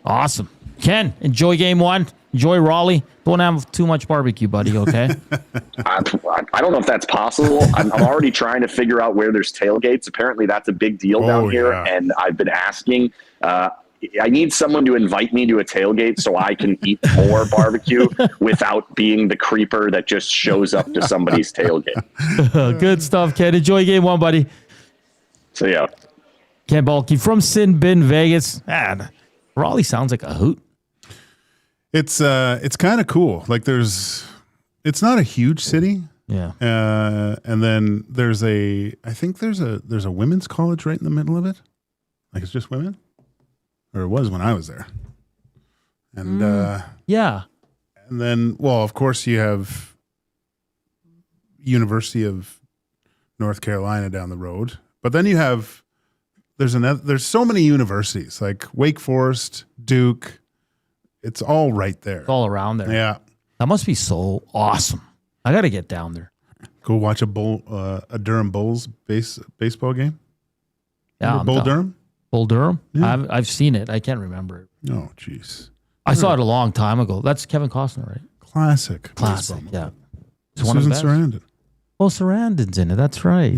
Awesome. Ken, enjoy game 1. Enjoy Raleigh. Don't have too much barbecue, buddy, okay? I don't know if that's possible. I'm already trying to figure out where there's tailgates. Apparently that's a big deal down here. And I've been asking. I need someone to invite me to a tailgate so I can eat more barbecue without being the creeper that just shows up to somebody's tailgate. Good stuff, Ken. Enjoy game 1, buddy. So, yeah. Ken Boehlke from Sin Bin, Vegas. Man, Raleigh sounds like a hoot. It's kind of cool. Like, it's not a huge city. Yeah. And then I think there's a women's college right in the middle of it. Like, it's just women, or it was when I was there. And yeah. And then, well, of course you have University of North Carolina down the road, but then you have there's so many universities like Wake Forest, Duke. It's all right there. It's all around there. Yeah. That must be so awesome. I got to get down there. Go watch a Durham Bulls baseball game. Yeah. Bull Durham? Bull Durham? Yeah. I've seen it. I can't remember it. Oh, jeez. I saw it a long time ago. That's Kevin Costner, right? Classic. Yeah. It's one of the best. Sarandon. Oh, Sarandon's in it. That's right.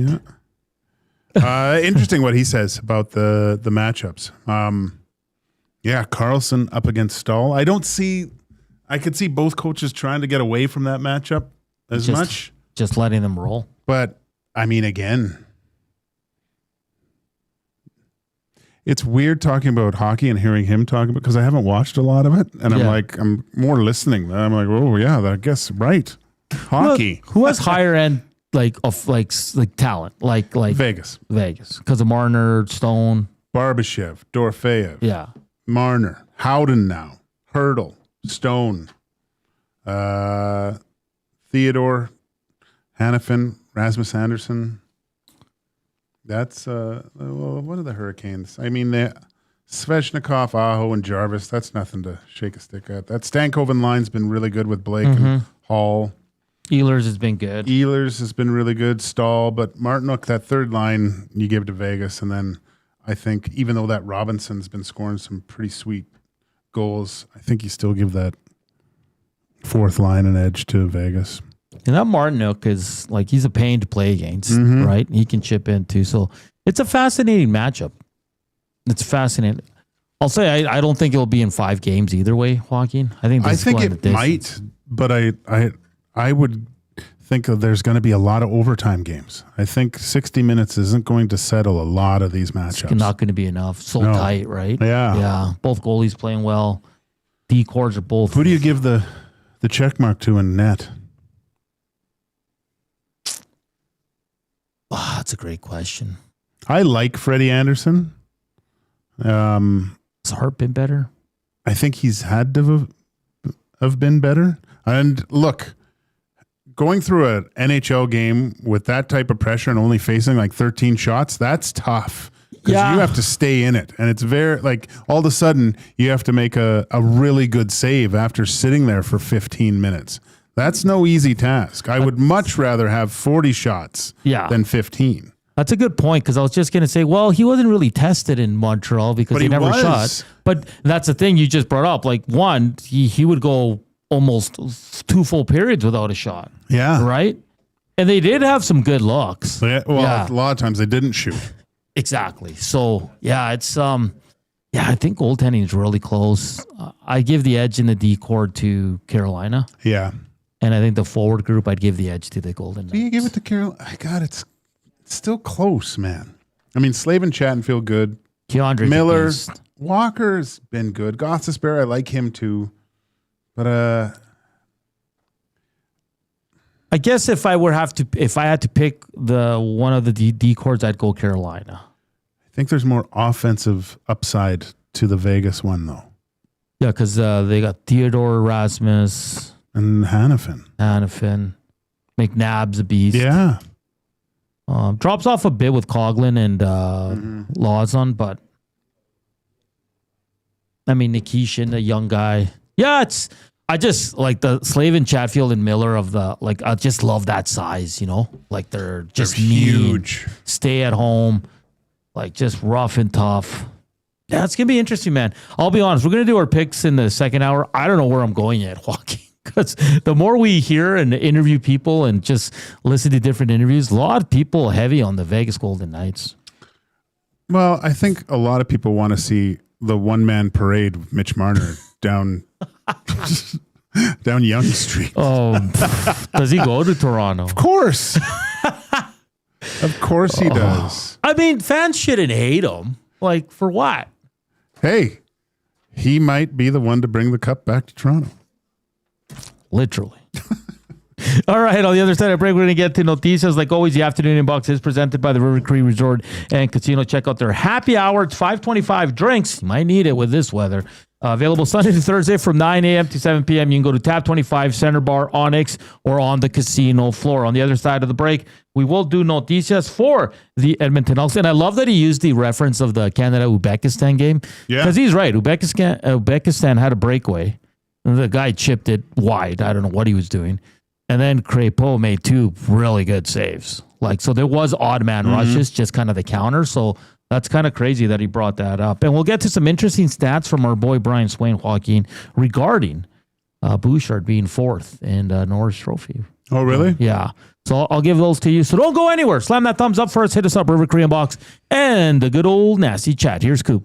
Yeah. Interesting what he says about the matchups. Yeah, Karlsson up against Staal. I could see both coaches trying to get away from that matchup as much. Just letting them roll. But, I mean, again, it's weird talking about hockey and hearing him talk about, because I haven't watched a lot of it, and I'm more listening. I'm like, oh yeah, I guess right. Hockey. Who has higher end of talent like Vegas because of Marner, Stone, Barbashev, Dorofeyev, Marner, Howden now, Hurdle, Stone, Theodore, Hanifin, Rasmus Anderson. That's what are the Hurricanes? I mean, Svechnikov, Aho, and Jarvis. That's nothing to shake a stick at. That Stankoven line's been really good with Blake and Hall. Ehlers has been good. Ehlers has been really good. Stahl, but Martinook, that third line, you give it to Vegas, and then I think even though that Robinson's been scoring some pretty sweet goals, I think you still give that fourth line an edge to Vegas. And that Martinook is he's a pain to play against, right? He can chip in too. So it's a fascinating matchup. It's fascinating. I'll say I don't think it'll be in 5 games either way, Joaquin. I think it might, but I would think there's going to be a lot of overtime games. I think 60 minutes isn't going to settle a lot of these matchups. It's not going to be enough. Tight, right? Yeah. Yeah. Both goalies playing well. D-cords are both. Who do you give the check mark to in net? Oh, that's a great question. I like Freddie Anderson. Has Hart been better? I think he's had to have been better. And look, going through an NHL game with that type of pressure and only facing 13 shots, that's tough. Because you have to stay in it. And it's very, all of a sudden, you have to make a really good save after sitting there for 15 minutes. That's no easy task. I would much rather have 40 shots than 15. That's a good point, because I was just going to say, well, he wasn't really tested in Montreal because he never shot. But that's the thing you just brought up. One, he would go almost 2 full periods without a shot. Yeah. Right? And they did have some good looks. A lot of times they didn't shoot. Exactly. So, it's I think goaltending is really close. I give the edge in the D-cord to Carolina. Yeah. And I think the forward group, I'd give the edge to the Golden Knights. Do you give it to Carolina? God, it's still close, man. I mean, Slavin Chattenfield, good. Keandre Miller, Walker's been good. Gostisbehere, I like him too. But I guess if I had to pick one of the D cords, I'd go Carolina. I think there's more offensive upside to the Vegas one, though. Yeah, because they got Theodore, Rasmus, and Hanifin. McNabb's a beast. Yeah. Drops off a bit with Coughlin and Lawson, but I mean Nikishin, the young guy. Yeah, I just like the Slavin, Chatfield, and Miller of the I just love that size, they're just huge. Stay at home, just rough and tough. Yeah, it's gonna be interesting, man. I'll be honest, we're gonna do our picks in the second hour. I don't know where I'm going yet, Joaquin. Because the more we hear and interview people and just listen to different interviews, a lot of people heavy on the Vegas Golden Knights. Well, I think a lot of people want to see the one-man parade with Mitch Marner down Yonge Street. Oh, does he go to Toronto? Of course. Of course he does. I mean, fans shouldn't hate him. For what? Hey, he might be the one to bring the cup back to Toronto. Literally. All right, on the other side of the break, we're going to get to noticias. Like always, the afternoon inbox is presented by the River Cree Resort and Casino. Check out their happy hour. It's $5.25 drinks. You might need it with this weather. Available Sunday to Thursday from 9 a.m. to 7 p.m. You can go to Tab 25, Center Bar, Onyx, or on the casino floor. On the other side of the break, we will do noticias for the Edmonton Elks. And I love that he used the reference of the Canada-Uzbekistan game. Yeah. Because he's right. Uzbekistan had a breakaway. The guy chipped it wide. I don't know what he was doing. And then Crépeau made 2 really good saves. So there was odd man rushes, just kind of the counter. So that's kind of crazy that he brought that up. And we'll get to some interesting stats from our boy Brian Swain, Joaquin, regarding Bouchard being 4th in Norris Trophy. Oh, really? Yeah. So I'll give those to you. So don't go anywhere. Slam that thumbs up for us. Hit us up, River Korean Box, and the good old nasty chat. Here's Coop.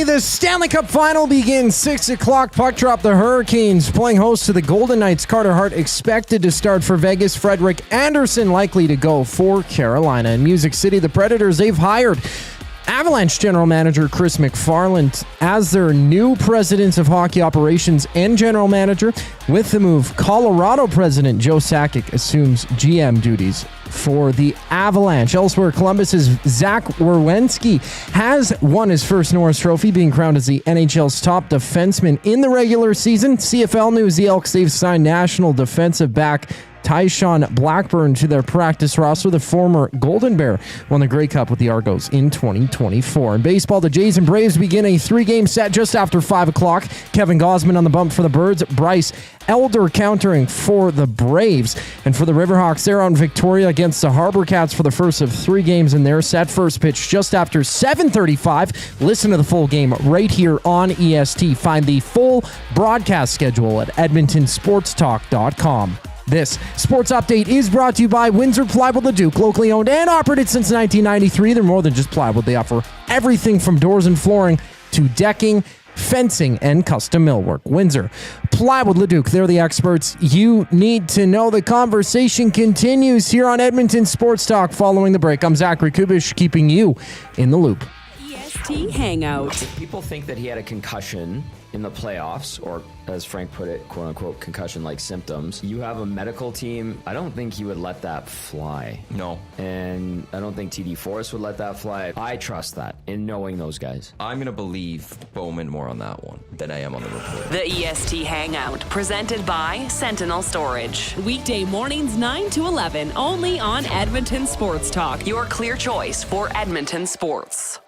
City, the Stanley Cup Final begins 6 o'clock. Puck drop. The Hurricanes playing host to the Golden Knights. Carter Hart expected to start for Vegas. Frederik Andersen likely to go for Carolina. In Music City, the Predators, they've hired Avalanche general manager Chris McFarland as their new president of hockey operations and general manager. With the move, Colorado president Joe Sakic assumes GM duties for the Avalanche. Elsewhere, Columbus's Zach Werenski has won his first Norris Trophy, being crowned as the NHL's top defenseman in the regular season. CFL news: the Elks, they've signed national defensive back Tyshawn Blackburn to their practice roster. The former Golden Bear won the Grey Cup with the Argos in 2024. In baseball, the Jays and Braves begin a 3-game set just after 5 o'clock. Kevin Gausman on the bump for the Birds. Bryce Elder countering for the Braves. And for the Riverhawks, they're on Victoria against the Harbor Cats for the first of 3 games in their set. First pitch just after 7:35. Listen to the full game right here on EST. Find the full broadcast schedule at edmontonsportstalk.com. This sports update is brought to you by Windsor Plywood Leduc, locally owned and operated since 1993. They're more than just plywood. They offer everything from doors and flooring to decking, fencing, and custom millwork. Windsor Plywood Leduc, they're the experts you need to know. The conversation continues here on Edmonton Sports Talk following the break. I'm Zachary Kubish, keeping you in the loop. EST Hangout. If people think that he had a concussion in the playoffs, or as Frank put it, quote unquote, concussion-like symptoms, you have a medical team. I don't think he would let that fly. No. And I don't think TD Forrest would let that fly. I trust that in knowing those guys. I'm going to believe Bowman more on that one than I am on the report. The EST Hangout, presented by Sentinel Storage. Weekday mornings 9 to 11, only on Edmonton Sports Talk. Your clear choice for Edmonton sports.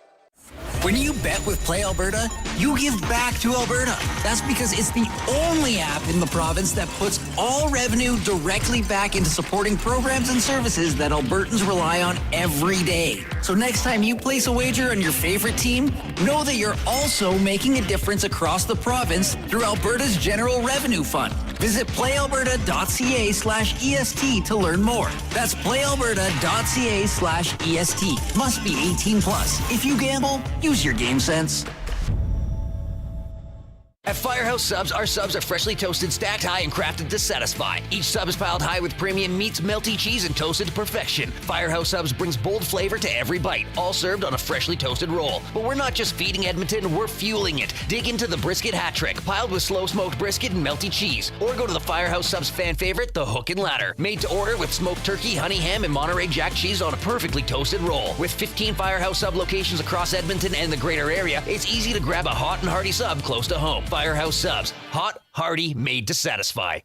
When you bet with Play Alberta, you give back to Alberta. That's because it's the only app in the province that puts all revenue directly back into supporting programs and services that Albertans rely on every day. So next time you place a wager on your favorite team, know that you're also making a difference across the province through Alberta's General Revenue Fund. Visit playalberta.ca/EST to learn more. That's playalberta.ca/EST. Must be 18 plus. If you gamble, use your game sense. At Firehouse Subs, our subs are freshly toasted, stacked high, and crafted to satisfy. Each sub is piled high with premium meats, melty cheese, and toasted to perfection. Firehouse Subs brings bold flavor to every bite, all served on a freshly toasted roll. But we're not just feeding Edmonton, we're fueling it. Dig into the brisket hat trick, piled with slow-smoked brisket and melty cheese. Or go to the Firehouse Subs fan favorite, the Hook and Ladder. Made to order with smoked turkey, honey ham, and Monterey Jack cheese on a perfectly toasted roll. With 15 Firehouse Sub locations across Edmonton and the greater area, it's easy to grab a hot and hearty sub close to home. Firehouse Subs. Hot, hearty, made to satisfy.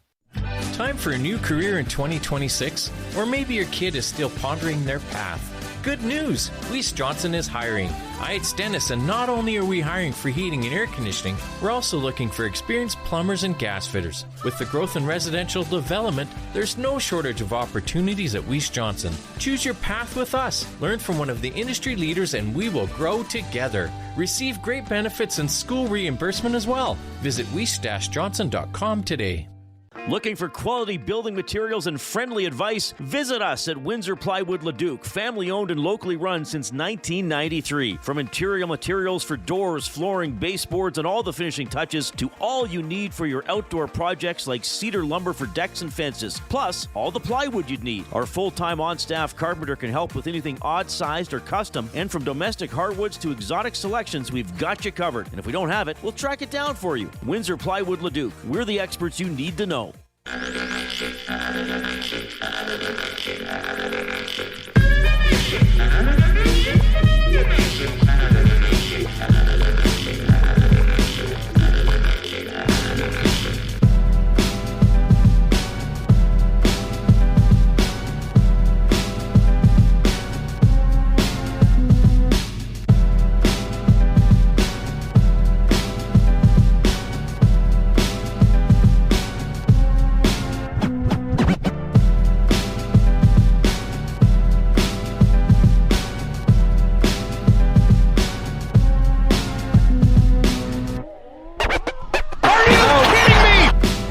Time for a new career in 2026? Or maybe your kid is still pondering their path. Good news! Weiss Johnson is hiring. It's Dennis, and not only are we hiring for heating and air conditioning, we're also looking for experienced plumbers and gas fitters. With the growth in residential development, there's no shortage of opportunities at Weiss Johnson. Choose your path with us. Learn from one of the industry leaders, and we will grow together. Receive great benefits and school reimbursement as well. Visit weiss-johnson.com today. Looking for quality building materials and friendly advice? Visit us at Windsor Plywood Leduc, family owned and locally run since 1993. From interior materials for doors, flooring, baseboards, and all the finishing touches to all you need for your outdoor projects like cedar lumber for decks and fences, plus all the plywood you'd need. Our full-time on-staff carpenter can help with anything odd-sized or custom, and from domestic hardwoods to exotic selections, we've got you covered. And if we don't have it, we'll track it down for you. Windsor Plywood Leduc. We're the experts you need to know.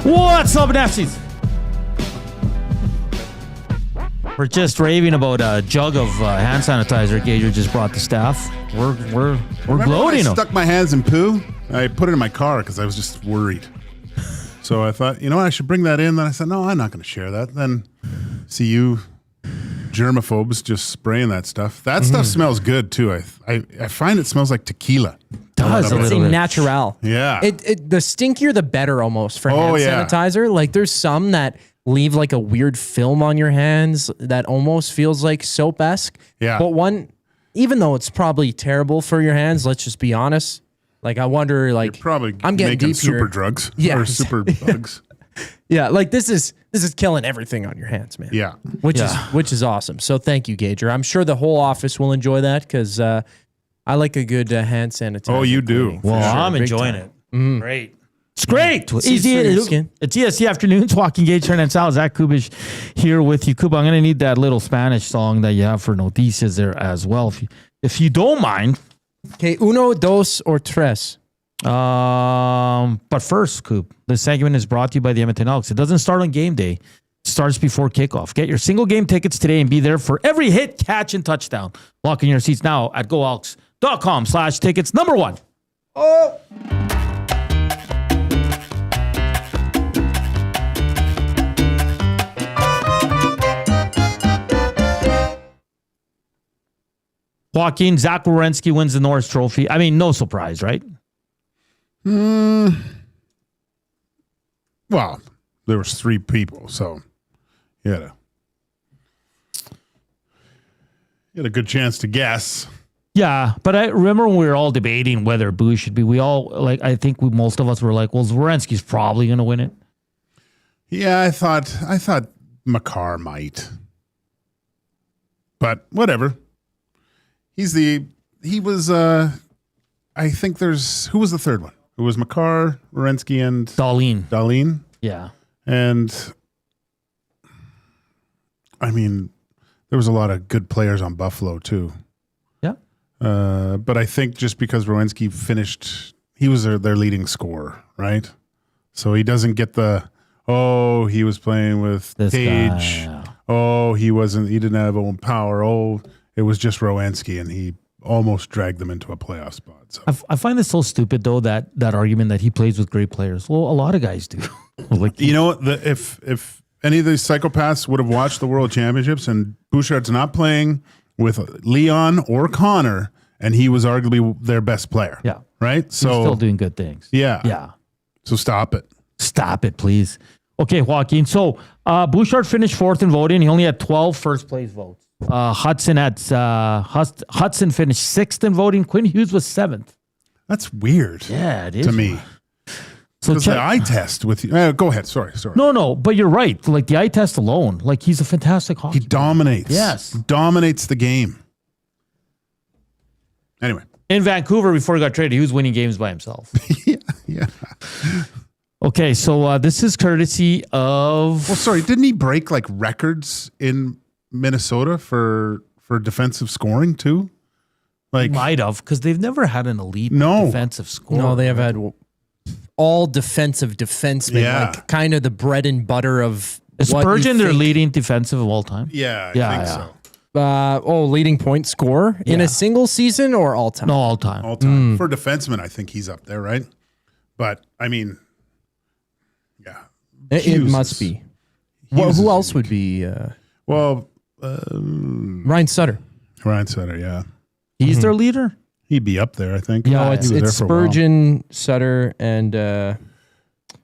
What's up, Nazis? We're just raving about a jug of hand sanitizer Gage just brought the staff. We're gloating. I stuck my hands in poo. I put it in my car because I was just worried. So I thought, you know what, I should bring that in. Then I said, no, I'm not going to share that. Then see you germaphobes just spraying that stuff. That stuff smells good too. I find it smells like tequila. Does it's a natural. Yeah. The stinkier the better almost for hand sanitizer. Like there's some that leave like a weird film on your hands that almost feels like soap-esque. Yeah. But one, even though it's probably terrible for your hands, let's just be honest. Like I wonder, like you're probably I'm getting making deep super here. drugs. Yeah. Or super bugs. Yeah, like this is killing everything on your hands, man. Yeah. Which is awesome. So thank you, Gager. I'm sure the whole office will enjoy that because I like a good hand sanitizer. Oh, you do. cleaning, for Well, sure. I'm Big enjoying time. it. Great. It's great. It's easy for your skin. It's EST Afternoons. Joaquin, Gage, Hernan and Salas. Zach Kubish here with you. Kuba, I'm going to need that little Spanish song that you have for Noticias there as well. If you don't mind. Okay, uno, dos, or tres. But first, Coop, this segment is brought to you by the Edmonton Elks. It doesn't start on game day. It starts before kickoff. Get your single game tickets today and be there for every hit, catch, and touchdown. Lock in your seats now at goelks.com/tickets. Number one. Oh. Joaquin, Zach Werenski wins the Norris Trophy. I mean, no surprise, right? Well, there was 3 people, so you had a good chance to guess. Yeah, but I remember when we were all debating whether Boo should be. We all I think most of us were like, "Well, Werenski's probably going to win it." Yeah, I thought Makar might, but whatever. He was. I think who was the third one? It was Makar, Werenski, and Dahlin. Yeah, and I mean, there was a lot of good players on Buffalo too. Yeah, but I think just because Werenski finished, he was their leading scorer, right? So he doesn't get he was playing with this Gage. guy, yeah. He didn't have own power. It was just Werenski, and he almost dragged them into a playoff spot. So. I find this so stupid, though, that argument that he plays with great players. Well, a lot of guys do. You know what? If any of these psychopaths would have watched the World Championships and Bouchard's not playing with Leon or Connor, and he was arguably their best player. Yeah. Right? So he's still doing good things. Yeah. Yeah. So stop it. Stop it, please. Okay, Joaquin. So Bouchard finished 4th in voting. He only had 12 first-place votes. Hudson finished 6th in voting. Quinn Hughes was 7th. That's weird. Yeah, it is. To me. So the eye test with you. Go ahead. Sorry. No, but you're right. Like the eye test alone, like he's a fantastic hockey He dominates. player. Yes. Dominates the game. Anyway. In Vancouver, before he got traded, he was winning games by himself. Yeah. Okay, so this is courtesy of... Well, sorry, didn't he break like records in Minnesota for defensive scoring too? Like might have, because they've never had an elite defensive scorer. No, they have had all defensive defensemen, like kind of the bread and butter of... Is Spurgeon their leading defensive of all time? Yeah, I think so. Leading point scorer in a single season or all time? No, all time. All time. For defensemen, I think he's up there, right? But, I mean, yeah. It must be. Well, who else would be? Ryan Sutter. Ryan Sutter, yeah. He's their leader? He'd be up there, I think. No, it's Spurgeon, Sutter, and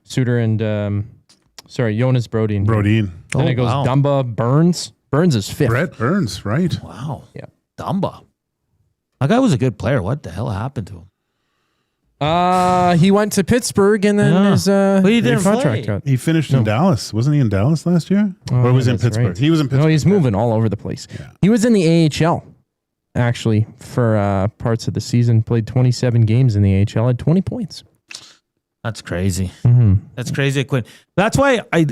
Suter, and Jonas Brodin. Brodin. Then it goes Dumba, Burns. Burns is 5th. Brett Burns, right. Wow. Yeah. Dumba. That guy was a good player. What the hell happened to him? He went to Pittsburgh and then his he didn't contract play. got. He finished in Dallas. Wasn't he in Dallas last year? Or was he in Pittsburgh? Right. He was in Pittsburgh. No, he's moving all over the place. Yeah. He was in the AHL, actually, for parts of the season. Played 27 games in the AHL, had 20 points. That's crazy. Mm-hmm. That's crazy, Quinn. That's why I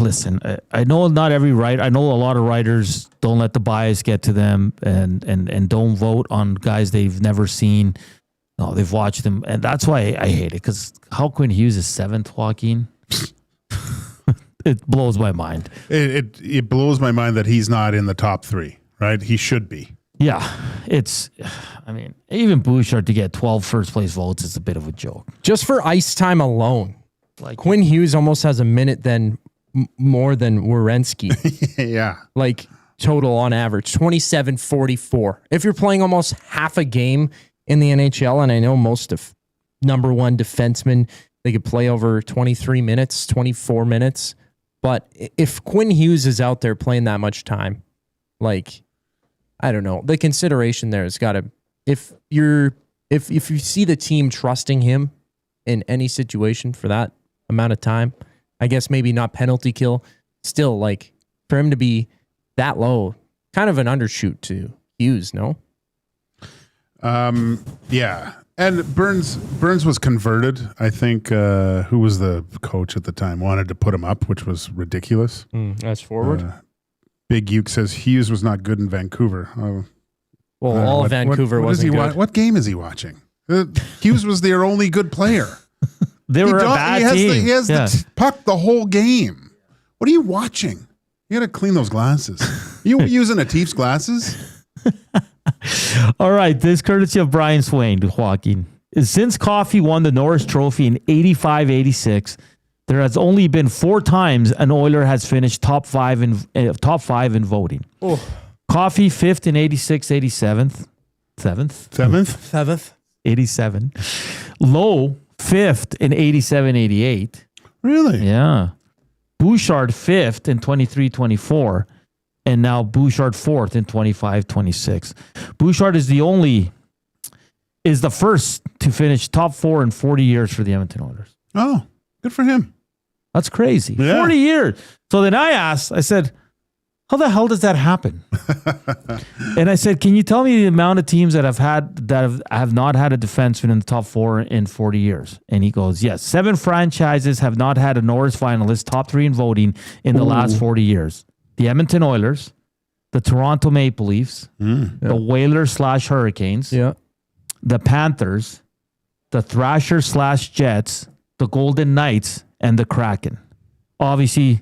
listen. I know not every writer. I know a lot of writers don't let the bias get to them and don't vote on guys they've never seen. No, they've watched them, and that's why I hate it. Because how Quinn Hughes is 7th, Joaquin. it blows my mind. It blows my mind that he's not in the top 3, right? He should be. Yeah, even Bouchard to get 12 first place votes is a bit of a joke. Just for ice time alone, like Quinn Hughes almost has a minute more than Werenski. Yeah. Like total on average, 27-44. If you're playing almost half a game in the NHL, and I know most of number one defensemen, they could play over 23 minutes, 24 minutes. But if Quinn Hughes is out there playing that much time, like, I don't know, the consideration there has got to, if you see the team trusting him in any situation for that amount of time, I guess maybe not penalty kill, still, like, for him to be that low, kind of an undershoot to Hughes, no? Yeah. And Burns was converted. I think who was the coach at the time wanted to put him up, which was ridiculous. As forward. Big Uke says Hughes was not good in Vancouver. All of Vancouver wasn't good. What game is he watching? Hughes was their only good player. They were a bad team. He has the puck the whole game. What are you watching? You got to clean those glasses. You using Atif's glasses? All right, this courtesy of Brian Swain to Joaquin. Since Coffey won the Norris Trophy in 85-86, there has only been 4 times an Oiler has finished top 5 in voting. Oh. Coffey 5th in 86-87, 7th, 87. Lowe 5th in 87-88. Really? Yeah. Bouchard 5th in 23-24. And now Bouchard 4th in 25-26. Bouchard is the first to finish top 4 in 40 years for the Edmonton Oilers. Oh, good for him. That's crazy. Yeah. 40 years. So then I said, how the hell does that happen? And I said, can you tell me the amount of teams that have not had a defenseman in the top 4 in 40 years? And he goes, yes, 7 franchises have not had a Norris finalist top 3 in voting in the last 40 years. The Edmonton Oilers, the Toronto Maple Leafs, the Whalers/Hurricanes, the Panthers, the Thrashers/Jets, the Golden Knights, and the Kraken. Obviously,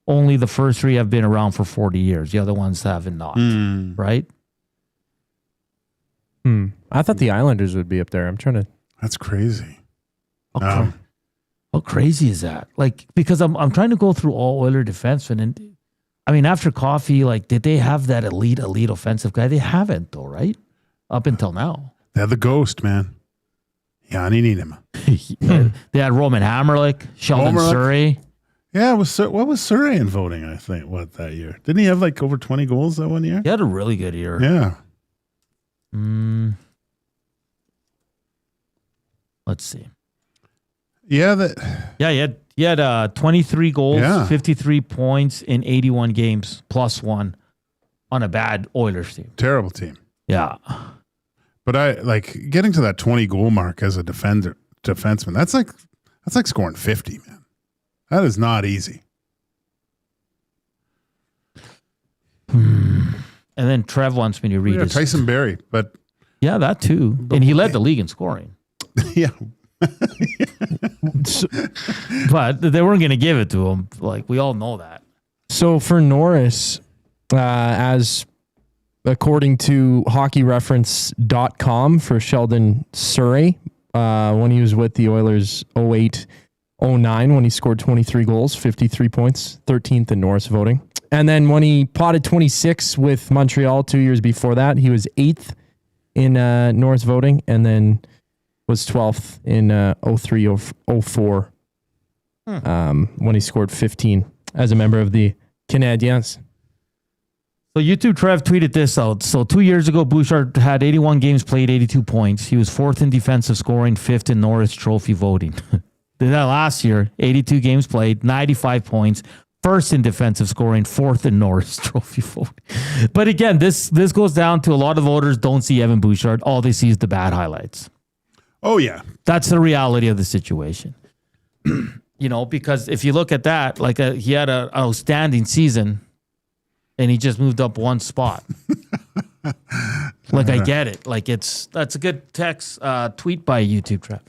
only the first 3 have been around for 40 years. The other ones haven't not, right? I thought the Islanders would be up there. I'm trying to... That's crazy. How crazy is that? Like, because I'm trying to go through all Oiler defensemen, and I mean, after Coffey, like, did they have that elite offensive guy? They haven't, though, right? Up until now. They had the ghost, man. Yanni Niedema. They had Roman Hamrlik, Sheldon Surrey. Yeah, what was Surrey in voting, I think, that year? Didn't he have like over 20 goals that one year? He had a really good year. Yeah. Let's see. Yeah, he had 23 goals, Yeah. 53 points in 81 games, +1 on a bad Oilers team. Terrible team. Yeah. But I like getting to that 20 goal mark as a defenseman. That's like scoring 50, man. That is not easy. And then Trev wants me to read his... Tyson Barrie, but... Yeah, that too. And he led the league in scoring. Yeah. But they weren't going to give it to him. Like, we all know that. So for Norris, as according to hockeyreference.com for Sheldon Surrey, when he was with the Oilers 08-09, when he scored 23 goals, 53 points, 13th in Norris voting. And then when he potted 26 with Montreal 2 years before that, he was 8th in Norris voting, and then was 12th in 03-04 when he scored 15 as a member of the Canadiens. So YouTube Trev tweeted this out. So 2 years ago, Bouchard had 81 games played, 82 points. He was 4th in defensive scoring, 5th in Norris Trophy voting. Then that last year, 82 games played, 95 points, 1st in defensive scoring, 4th in Norris Trophy voting. But again, this goes down to a lot of voters don't see Evan Bouchard. All they see is the bad highlights. Oh, yeah. That's the reality of the situation. Because if you look at that, like he had an outstanding season and he just moved up 1 spot. I get it. Like that's a good tweet by YouTube Trap.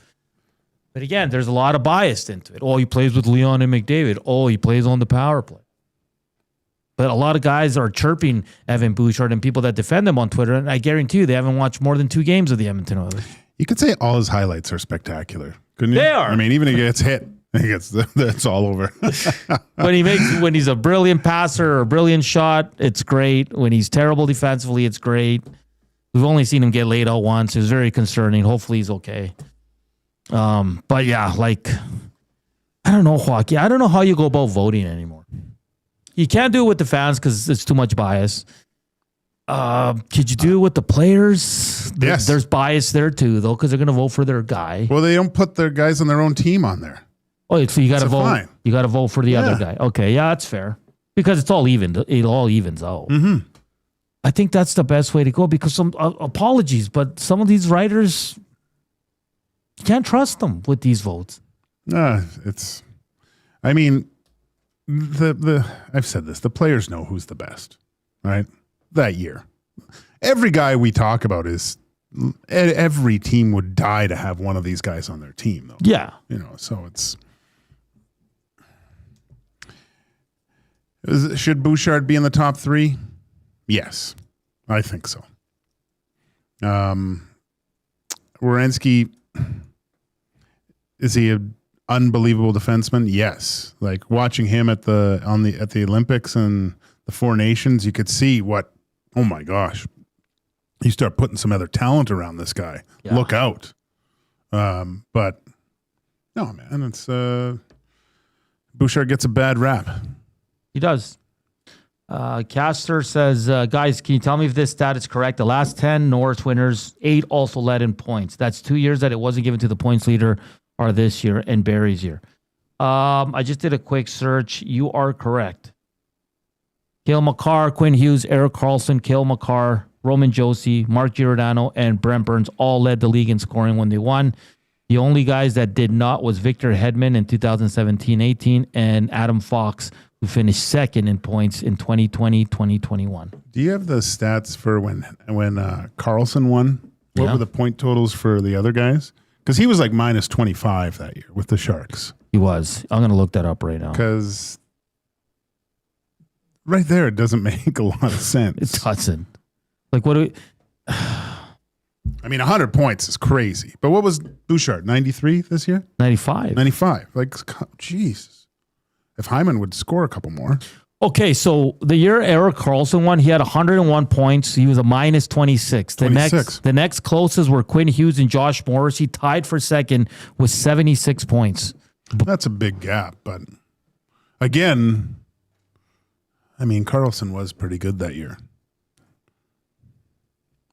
But again, there's a lot of bias into it. Oh, he plays with Leon and McDavid. Oh, he plays on the power play. But a lot of guys are chirping Evan Bouchard and people that defend him on Twitter, and I guarantee you they haven't watched more than 2 games of the Edmonton Oilers. You could say all his highlights are spectacular, couldn't you? They are. I mean, even if he gets hit, it's all over. when he's a brilliant passer or a brilliant shot, it's great. When he's terrible defensively, it's great. We've only seen him get laid out once. It was very concerning. Hopefully he's okay. But yeah, like, I don't know, Joaquin. I don't know how you go about voting anymore. You can't do it with the fans because it's too much bias. Could you do it with the players? Yes. There's bias there too, though, because they're going to vote for their guy. Well, they don't put their guys on their own team on there. Oh, so you got to vote. Fine. You got to vote for the other guy. Okay, yeah, that's fair because it's all even. It all evens out. Mm-hmm. I think that's the best way to go because some apologies, but some of these writers, you can't trust them with these votes. It's. I mean, I've said this. The players know who's the best, right? That year, every guy we talk about every team would die to have one of these guys on their team, though. Yeah, so it's. Should Bouchard be in the top 3? Yes, I think so. Werenski, is he an unbelievable defenseman? Yes. Like watching him at the Olympics and the Four Nations, you could see what. Oh my gosh! You start putting some other talent around this guy. Yeah. Look out! But no, man, it's Bouchard gets a bad rap. He does. Caster says, guys, can you tell me if this stat is correct? The last 10 Norris winners, 8 also led in points. That's 2 years that it wasn't given to the points leader, or this year and Barry's year. I just did a quick search. You are correct. Cale Makar, Quinn Hughes, Eric Carlson, Cale Makar, Roman Josi, Mark Giordano, and Brent Burns all led the league in scoring when they won. The only guys that did not was Victor Hedman in 2017-18 and Adam Fox, who finished second in points in 2020-2021. Do you have the stats for when Carlson won? What were the point totals for the other guys? Because he was like minus 25 that year with the Sharks. He was. I'm going to look that up right now. Because right there, it doesn't make a lot of sense. It doesn't. Like, what do we... I mean, 100 points is crazy. But what was Bouchard, 93 this year? 95. 95. Like, jeez. If Hyman would score a couple more. Okay, so the year Eric Carlson won, he had 101 points. He was a minus 26. The next closest were Quinn Hughes and Josh Morrissey, tied for second with 76 points. That's a big gap. But again, I mean, Carlson was pretty good that year.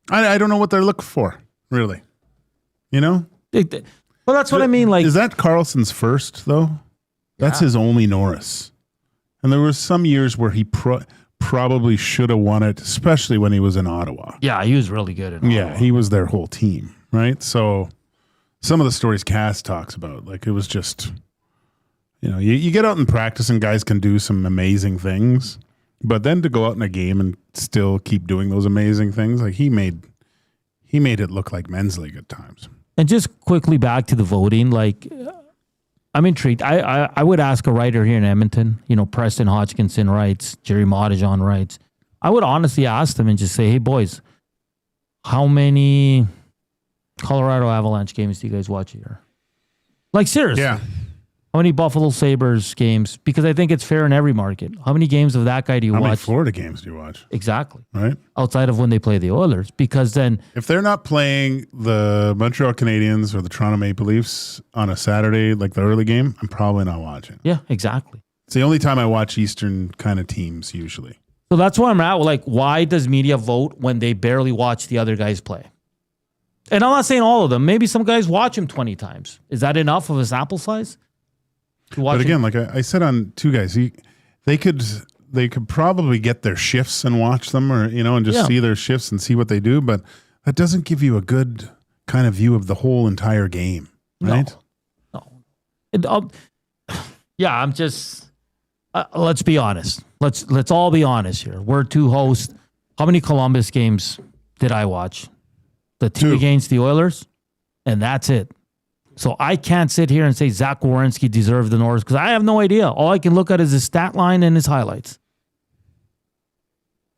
I don't know what they're looking for, really. You know? Well, that's what I mean. Like, is that Carlson's first, though? That's his only Norris. And there were some years where he probably should have won it, especially when he was in Ottawa. Yeah, he was really good in Ottawa. Yeah, he was their whole team, right? So some of the stories Cass talks about, like it was just, you get out in practice and guys can do some amazing things, but then to go out in a game and still keep doing those amazing things, like he made it look like men's league at times. And just quickly back to the voting, like... I'm intrigued. I would ask a writer here in Edmonton, Preston Hodgkinson writes, Jerry Modijon writes. I would honestly ask them and just say, hey, boys, how many Colorado Avalanche games do you guys watch a year? Like, seriously. Yeah. How many Buffalo Sabres games? Because I think it's fair in every market. How many games of that guy do you watch? How many Florida games do you watch? Exactly. Right. Outside of when they play the Oilers. Because then... if they're not playing the Montreal Canadiens or the Toronto Maple Leafs on a Saturday, like the early game, I'm probably not watching. Yeah, exactly. It's the only time I watch Eastern kind of teams usually. So that's where I'm at. Like, why does media vote when they barely watch the other guys play? And I'm not saying all of them. Maybe some guys watch him 20 times. Is that enough of a sample size? But again, like I said on Two Guys, they could probably get their shifts and watch them, or and just see their shifts and see what they do. But that doesn't give you a good kind of view of the whole entire game, right? No. Yeah, I'm just. Let's be honest. Let's all be honest here. We're two hosts. How many Columbus games did I watch? The two against the Oilers, and that's it. So I can't sit here and say Zach Werenski deserved the Norris because I have no idea. All I can look at is his stat line and his highlights.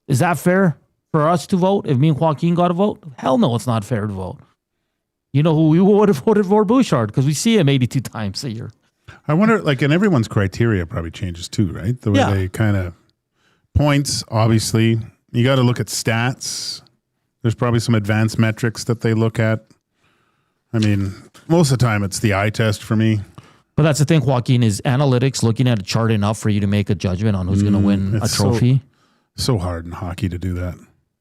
Is that fair for us to vote if me and Joaquin got a vote? Hell no, it's not fair to vote. You know who we would have voted for? Bouchard, because we see him 82 times a year. I wonder, like, and everyone's criteria probably changes too, right? The way they kind of points, obviously. You got to look at stats. There's probably some advanced metrics that they look at. I mean, most of the time it's the eye test for me. But that's the thing, Joaquin, is analytics looking at a chart enough for you to make a judgment on who's going to win a trophy? So hard in hockey to do that.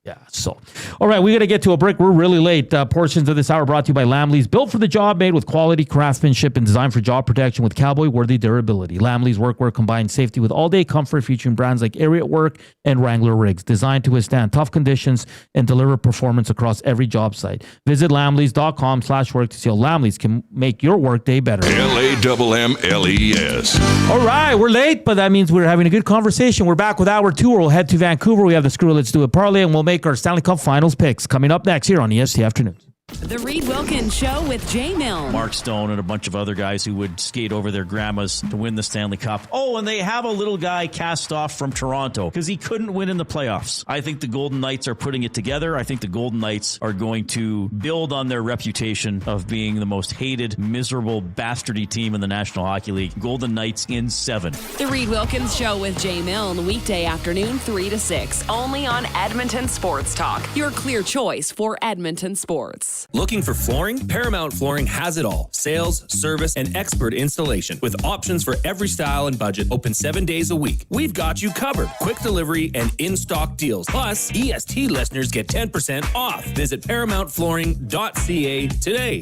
Yeah, so. All right, we got to get to a break. We're really late. Portions of this hour brought to you by Lamley's. Built for the job, made with quality craftsmanship and designed for job protection with cowboy-worthy durability. Lamley's workwear combines safety with all-day comfort, featuring brands like Ariat Work and Wrangler Rigs, designed to withstand tough conditions and deliver performance across every job site. Visit lamleys.com/work to see how Lamley's can make your workday better. LAMMLES. All right, we're late, but that means we're having a good conversation. We're back with hour 2. We'll head to Vancouver. We have the Screw Let's Do It parlay, and we'll make our Stanley Cup Finals picks coming up next here on EST Afternoons. The Reed Wilkins Show with Jay Milne. Mark Stone and a bunch of other guys who would skate over their grandmas to win the Stanley Cup. Oh, and they have a little guy cast off from Toronto because he couldn't win in the playoffs. I think the Golden Knights are putting it together. I think the Golden Knights are going to build on their reputation of being the most hated, miserable, bastardy team in the National Hockey League. Golden Knights in 7. The Reed Wilkins Show with Jay Milne, weekday afternoon 3 to 6, only on Edmonton Sports Talk, your clear choice for Edmonton sports. Looking for flooring? Paramount Flooring has it all. Sales, service, and expert installation. With options for every style and budget, open 7 days a week. We've got you covered. Quick delivery and in-stock deals. Plus, EST listeners get 10% off. Visit ParamountFlooring.ca today.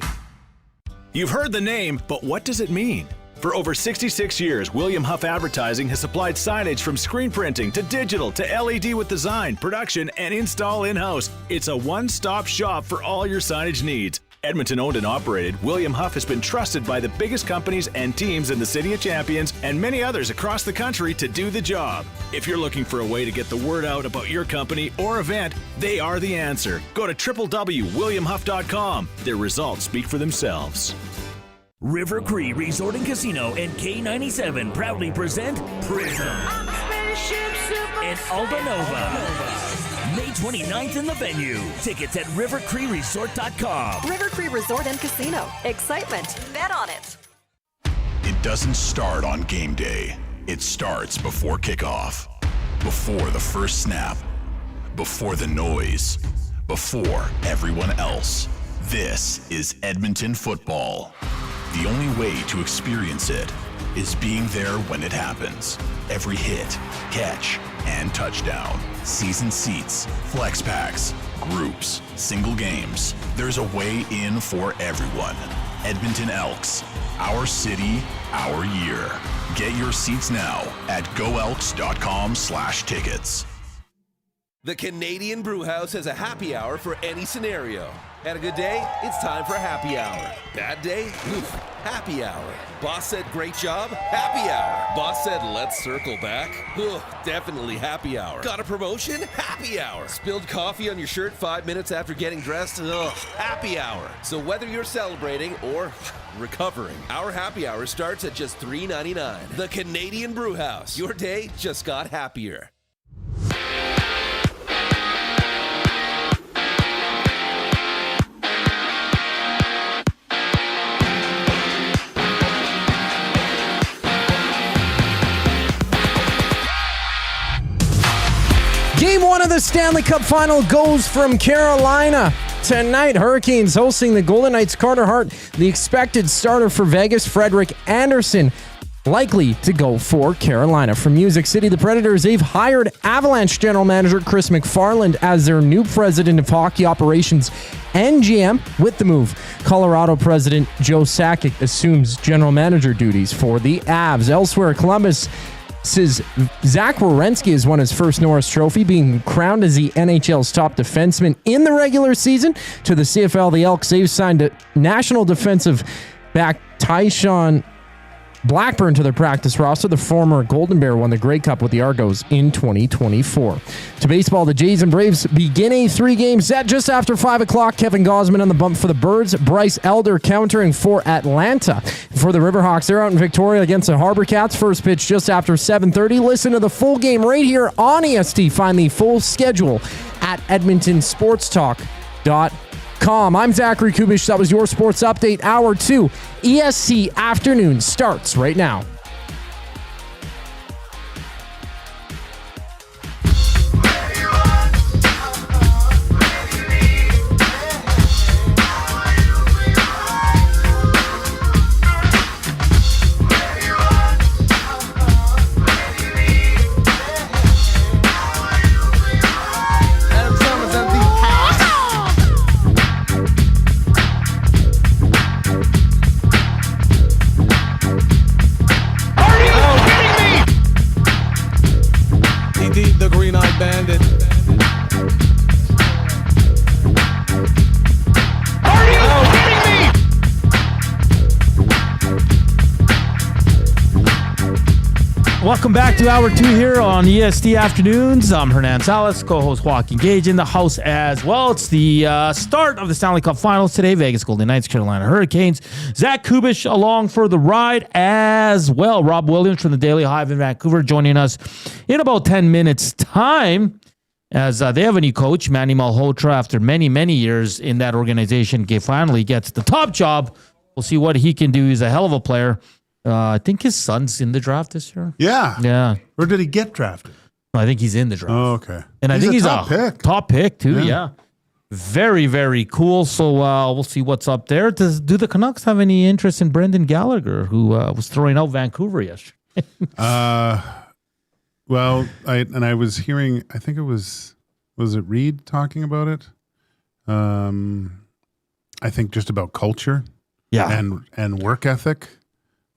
You've heard the name, but what does it mean? For over 66 years, William Huff Advertising has supplied signage from screen printing to digital to LED with design, production, and install in-house. It's a one-stop shop for all your signage needs. Edmonton owned and operated, William Huff has been trusted by the biggest companies and teams in the City of Champions and many others across the country to do the job. If you're looking for a way to get the word out about your company or event, they are the answer. Go to www.williamhuff.com. Their results speak for themselves. River Cree Resort and Casino and K97 proudly present Prism and Aldanova. May 29th in the venue. Tickets at rivercreeresort.com. River Cree Resort and Casino. Excitement. Bet on it. It doesn't start on game day. It starts before kickoff, before the first snap, before the noise, before everyone else. This is Edmonton football. The only way to experience it is being there when it happens. Every hit, catch, and touchdown. Season seats, flex packs, groups, single games. There's a way in for everyone. Edmonton Elks, our city, our year. Get your seats now at goelks.com/tickets. The Canadian Brewhouse has a happy hour for any scenario. Had a good day? It's time for happy hour. Bad day? Oof, happy hour. Boss said great job? Happy hour. Boss said let's circle back? Ugh, definitely happy hour. Got a promotion? Happy hour. Spilled coffee on your shirt 5 minutes after getting dressed? Ugh, happy hour. So whether you're celebrating or recovering, our happy hour starts at just $3.99. The Canadian Brewhouse. Your day just got happier. Game 1 of the Stanley Cup Final goes from Carolina. Tonight, Hurricanes hosting the Golden Knights. Carter Hart, the expected starter for Vegas. Frederik Andersen, likely to go for Carolina. From Music City, the Predators, they've hired Avalanche general manager Chris McFarland as their new president of hockey operations and GM. With the move, Colorado president Joe Sakic assumes general manager duties for the Avs. Elsewhere, Columbus says Zach Werenski has won his first Norris Trophy, being crowned as the NHL's top defenseman in the regular season. To the CFL, the Elks, they've signed a national defensive back Tyshawn Blackburn to their practice roster. The former Golden Bear won the Grey Cup with the Argos in 2024. To baseball, the Jays and Braves begin a 3-game set just after 5 o'clock. Kevin Gausman on the bump for the Birds. Bryce Elder countering for Atlanta. For the Riverhawks, they're out in Victoria against the Harbor Cats. First pitch just after 7:30. Listen to the full game right here on EST. Find the full schedule at edmontonsportstalk.com. I'm Zachary Kubish. That was your sports update. Hour 2 EST afternoon starts right now. The green-eyed bandit. Are you kidding me? Welcome back to Hour 2 here on EST Afternoons. I'm Hernan Salas, co-host Joaquin Gage in the house as well. It's the start of the Stanley Cup Finals today. Vegas Golden Knights, Carolina Hurricanes. Zach Kubish along for the ride as well. Rob Williams from the Daily Hive in Vancouver joining us in about 10 minutes' time as they have a new coach, Manny Malhotra, after many, many years in that organization. Finally gets the top job. We'll see what he can do. He's a hell of a player. I think his son's in the draft this year. Yeah. Yeah. Where did he get drafted? I think he's in the draft. Oh, okay. And I think he's top pick. Top pick, too. Yeah. Very, very cool. So we'll see what's up there. Do the Canucks have any interest in Brendan Gallagher, who was throwing out Vancouver yesterday? Well, I was hearing, I think it was it Reed talking about it? I think just about culture. Yeah. And work ethic.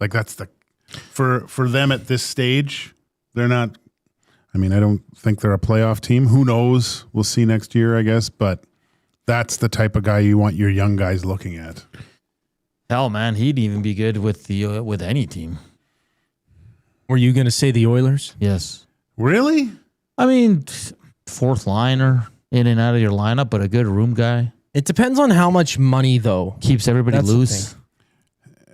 Like that's for them at this stage, they're not, I mean, I don't think they're a playoff team. Who knows? We'll see next year, I guess. But that's the type of guy you want your young guys looking at. Hell, man, he'd even be good with any team. Were you going to say the Oilers? Yes. Really? I mean, fourth liner in and out of your lineup, but a good room guy. It depends on how much money, though. Keeps everybody That's loose.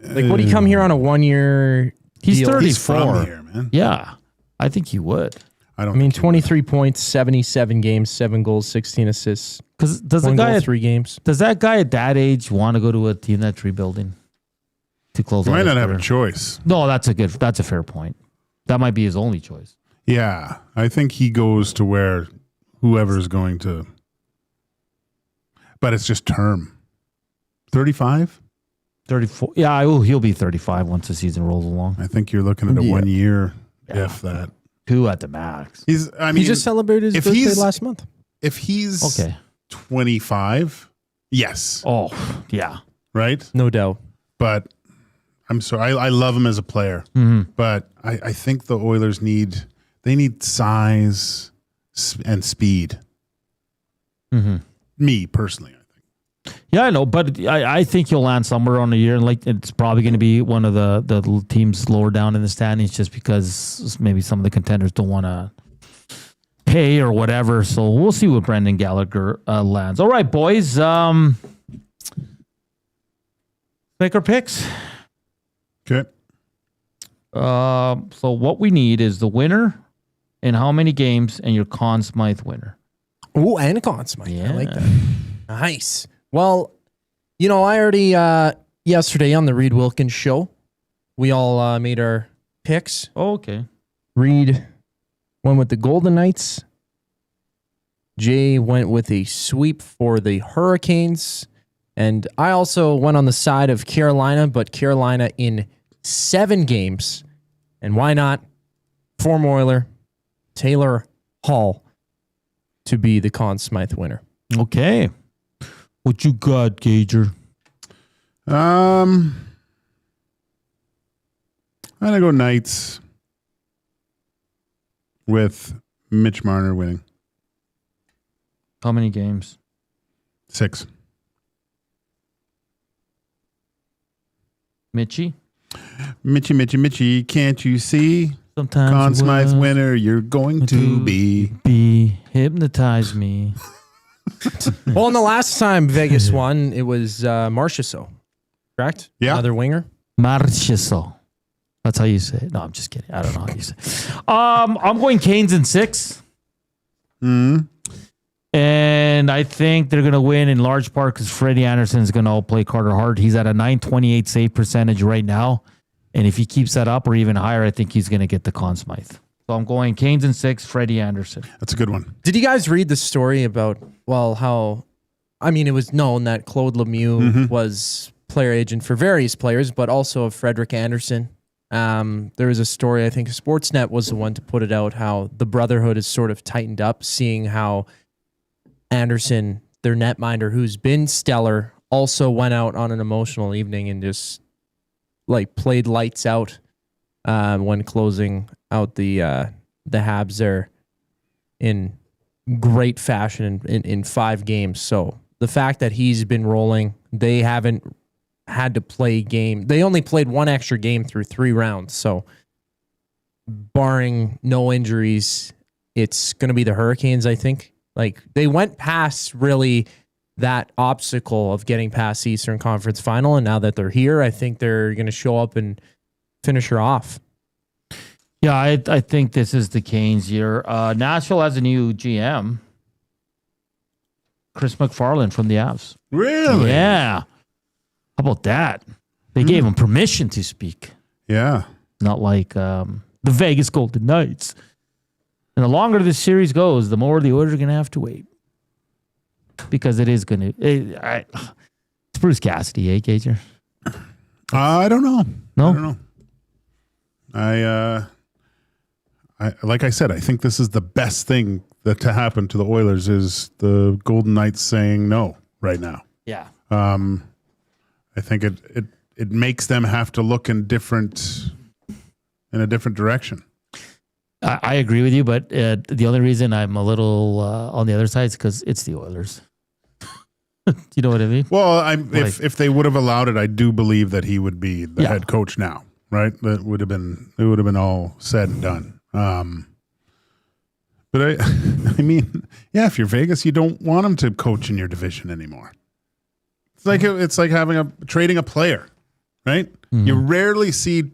Like, would he come here on a 1-year He's deal? 34. He's from here, man. Yeah, I think he would. I mean, 23 points, 77 games, 7 goals, 16 assists. Because does One the guy goal, at 3 games? Does that guy at that age want to go to a team that's rebuilding to close? He out might his not have career? a choice. No, that's a fair point. That might be his only choice. Yeah, I think he goes to where whoever's going to. But it's just term. 35? 34. Yeah, he'll be 35 once the season rolls along. I think you're looking at a 1 year, if that. 2 at the max. He just celebrated his birthday last month. If he's okay 25, yes. Oh, yeah. Right? No doubt. But I'm sorry. I love him as a player. Mm-hmm. But I think the Oilers need size and speed. Mm-hmm. Me, personally. Yeah, I know, but I think he'll land somewhere on the year, and like it's probably going to be one of the teams lower down in the standings, just because maybe some of the contenders don't want to pay or whatever. So we'll see what Brendan Gallagher lands. All right, boys, make our picks. Okay. So what we need is the winner in how many games and your Conn Smythe winner. Oh, and a Conn Smythe. Yeah. I like that. Nice. Well, I already yesterday on the Reed Wilkins show, we all made our picks. Oh, okay. Reed went with the Golden Knights. Jay went with a sweep for the Hurricanes. And I also went on the side of Carolina, but Carolina in 7 games. And why not? Former Oiler, Taylor Hall, to be the Conn Smythe winner. Okay. What you got, Gager? I'm gonna go Knights with Mitch Marner winning. How many games? 6. Mitchie? Mitchy, can't you see? Sometimes Conn Smythe's winner, you're going to be. Hypnotize me. Well, and the last time Vegas won, it was Marchessault, correct? Yeah. Another winger. Marchessault. That's how you say it. No, I'm just kidding. I don't know how you say it. I'm going Canes in 6. And I think they're going to win in large part because Freddie Anderson is going to outplay Carter Hart. He's at a .928 save percentage right now. And if he keeps that up or even higher, I think he's going to get the Conn Smythe. So I'm going Canes in 6, Freddie Anderson. That's a good one. Did you guys read the story about, how, it was known that Claude Lemieux was player agent for various players, but also of Frederik Andersen. There was a story, I think Sportsnet was the one to put it out, how the brotherhood is sort of tightened up, seeing how Anderson, their netminder, who's been stellar, also went out on an emotional evening and just played lights out when closing out the Habs there in great fashion in 5 games. So the fact that he's been rolling, they haven't had to play game. They only played 1 extra game through 3 rounds. So barring no injuries, it's going to be the Hurricanes, I think. They went past really that obstacle of getting past the Eastern Conference Final, and now that they're here, I think they're going to show up and finish her off. Yeah, I think this is the Canes year. Nashville has a new GM, Chris McFarland from the Avs. Really? Yeah. How about that? They gave him permission to speak. Yeah. Not like the Vegas Golden Knights. And the longer this series goes, the more the Oilers are going to have to wait. Because it is going to... It's Bruce Cassidy, Gager? I don't know. No? I don't know. I like I said, I think this is the best thing that to happen to the Oilers is the Golden Knights saying no right now. Yeah. I think it makes them have to look in a different direction. I agree with you, but the only reason I'm a little on the other side is because it's the Oilers. You know what I mean? Well, if they would have allowed it, I do believe that he would be the head coach now, right? It would have been all said and done. But I mean, if you're Vegas, you don't want him to coach in your division anymore. It's like trading a player, right? Mm-hmm. You rarely see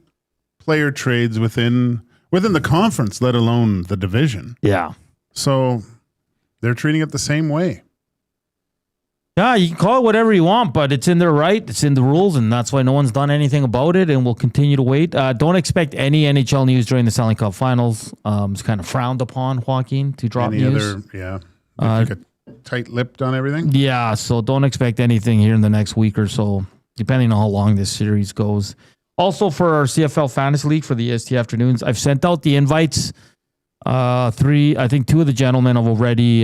player trades within the conference, let alone the division. Yeah. So they're treating it the same way. Yeah, you can call it whatever you want, but it's in their right. It's in the rules, and that's why no one's done anything about it, and we'll continue to wait. Don't expect any NHL news during the Stanley Cup Finals. It's kind of frowned upon, Joaquin, to drop news. Like a tight-lipped on everything? Yeah, so don't expect anything here in the next week or so, depending on how long this series goes. Also, for our CFL Fantasy League for the EST afternoons, I've sent out the invites. 2 of the gentlemen have already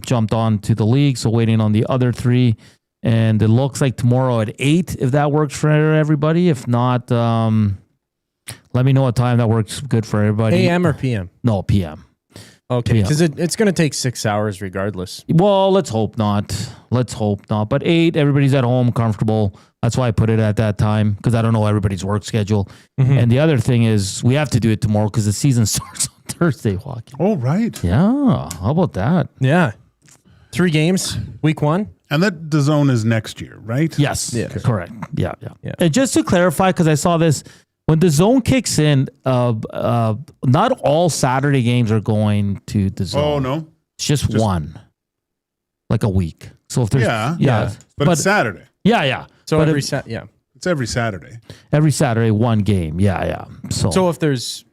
jumped on to the league, so waiting on the other 3. And it looks like tomorrow at 8, if that works for everybody. If not, let me know what time that works good for everybody. AM or PM? No, PM. Okay, because it's going to take 6 hours regardless. Well, let's hope not. But 8, everybody's at home, comfortable. That's why I put it at that time, because I don't know everybody's work schedule. Mm-hmm. And the other thing is we have to do it tomorrow because the season starts on Thursday, Joaquin. Oh, right. Yeah. How about that? Yeah. 3 games, week 1. And that DAZN is next year, right? Yes. Yeah. Correct. Yeah. And just to clarify, because I saw this, when the zone kicks in, not all Saturday games are going to the zone. Oh, no? It's just one. Like a week. So if there's... Yeah. But it's Saturday. Yeah. So it's every Saturday. Every Saturday, one game. Yeah. So if there's...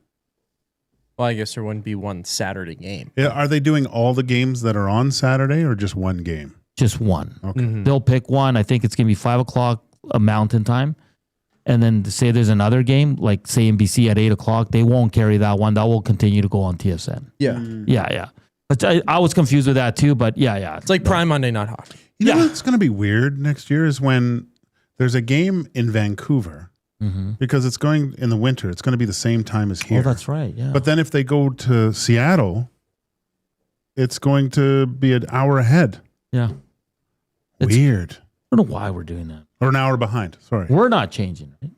Well, I guess there wouldn't be one Saturday game. Yeah, are they doing all the games that are on Saturday or just one game? Just one. Okay. Mm-hmm. They'll pick one. I think it's going to be 5 o'clock Mountain Time. And then to say there's another game, like say NBC at 8 o'clock, they won't carry that one. That will continue to go on TSN. Yeah. Yeah. But I was confused with that too, but yeah. It's like Prime Monday, not hockey. You know what's going to be weird next year is when there's a game in Vancouver. Mm-hmm. Because it's going in the winter. It's going to be the same time as here. Oh, that's right, yeah. But then if they go to Seattle, it's going to be an hour ahead. Yeah. Weird. I don't know why we're doing that. Or an hour behind, sorry. We're not changing, right?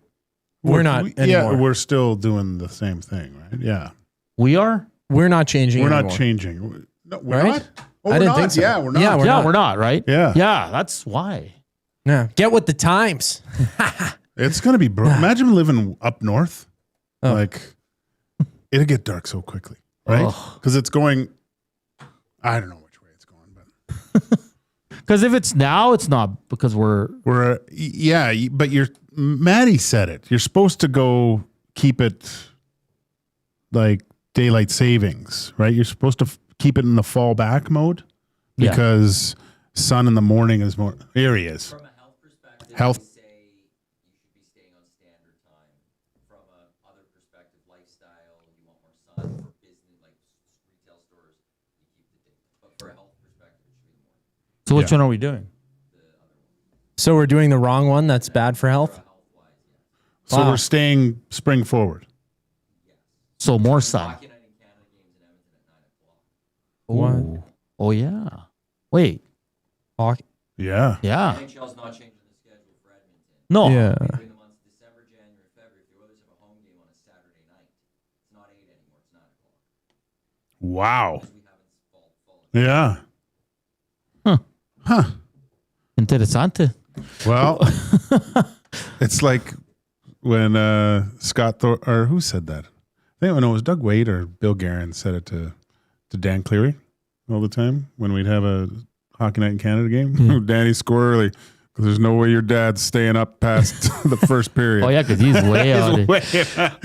We're not Yeah, anymore. we're still doing the same thing, right? Yeah. We are? We're not changing We're anymore. not changing. No, we're Right? not? Oh, I we're didn't not? think so. Yeah, we're not. Yeah, we're not. We're not, right? Yeah. Yeah, that's why. Yeah. Get with the times. It's going to be imagine living up north. Oh. Like, it'll get dark so quickly, right? Because it's going, I don't know which way it's going, but. Because if it's now, it's not because we're yeah, but Maddie said it. You're supposed to go keep it like daylight savings, right? You're supposed to keep it in the fall back mode because sun in the morning is more. Here he is. From a health perspective, Health. they say you should be staying on standard time. From a other perspective, lifestyle, you want more sun for business, like retail stores, you keep the day. But for a health perspective, it should be more. So which one are we doing? So we're doing the wrong one. That's bad for health. So we're staying spring forward. So more sun. What? Oh yeah. Wait. Hockey. Yeah. Yeah. NHL's not changing the schedule for Edmonton. No. Yeah. Between the months of December, January, February, if the Oilers have a home game on a Saturday night, it's not 8 anymore, it's 9 o'clock. Wow. Yeah. Huh. Interessante. Well, it's like when Scott or who said that? I think it was Doug Wade or Bill Guerin said it to Dan Cleary all the time when we'd have a Hockey Night in Canada game. Danny score early because there's no way your dad's staying up past the first period. Oh yeah, because he's way out.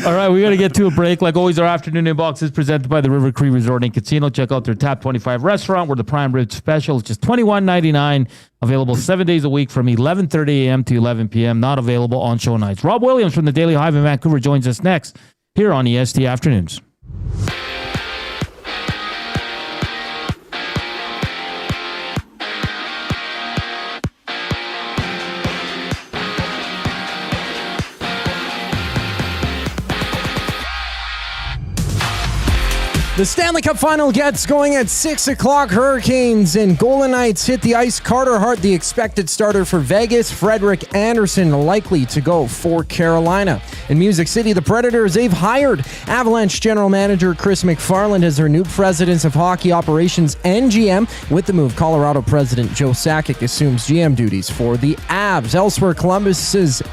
All right, we got to get to a break. Like always, our afternoon inbox is presented by the River Cree Resort and Casino. Check out their Tap 25 restaurant where the prime rib special is just $21.99. Available 7 days a week from 11:30 a.m. to 11 p.m. Not available on show nights. Rob Williams from the Daily Hive in Vancouver joins us next here on EST Afternoons. The Stanley Cup Final gets going at 6 o'clock. Hurricanes and Golden Knights hit the ice. Carter Hart, the expected starter for Vegas. Frederik Andersen likely to go for Carolina. In Music City, the Predators, they've hired Avalanche general manager Chris McFarland as their new president of hockey operations and GM. With the move, Colorado president Joe Sakic assumes GM duties for the Avs. Elsewhere, Columbus's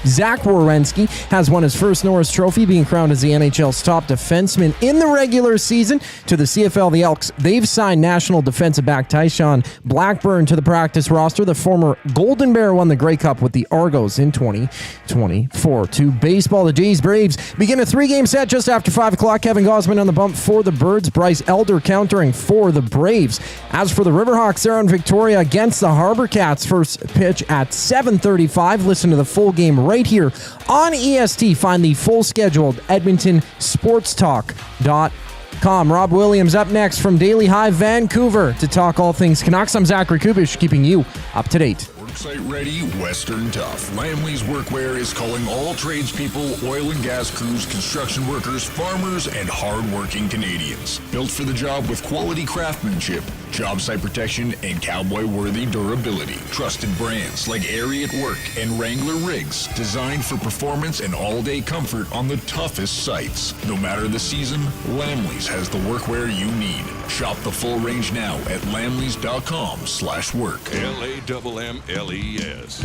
Zach Werenski has won his first Norris Trophy, being crowned as the NHL's top defenseman in the regular season. To the CFL, the Elks, they've signed national defensive back Tyshawn Blackburn to the practice roster. The former Golden Bear won the Grey Cup with the Argos in 2024. To baseball, the Jays Braves begin a 3-game set just after 5 o'clock. Kevin Gausman on the bump for the Birds. Bryce Elder countering for the Braves. As for the Riverhawks, they're on Victoria against the Harbor Cats. First pitch at 7:35. Listen to the full game right here on EST. Find the full schedule at edmontonsportstalk.com. Rob Williams up next from Daily Hive Vancouver to talk all things Canucks. I'm Zachary Kubish, keeping you up to date. Worksite ready, Western tough. Lamley's Workwear is calling all tradespeople, oil and gas crews, construction workers, farmers, and hard-working Canadians. Built for the job with quality craftsmanship, job site protection, and cowboy-worthy durability. Trusted brands like Airy at Work and Wrangler Rigs, designed for performance and all-day comfort on the toughest sites. No matter the season, Lamley's has the workwear you need. Shop the full range now at lamleys.com/work. LAMMLES.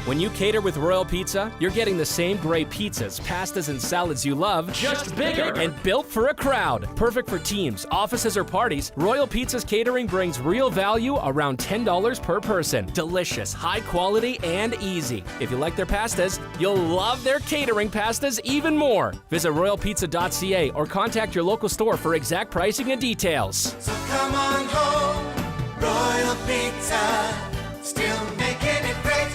When you cater with Royal Pizza, you're getting the same great pizzas, pastas, and salads you love, just bigger and built for a crowd. Perfect for teams, offices, or parties, Royal Pizza's catering brings real value around $10 per person. Delicious, high quality, and easy. If you like their pastas, you'll love their catering pastas even more. Visit royalpizza.ca or contact your local store for exact pricing and details. So come on home, Royal Pizza, still making it great.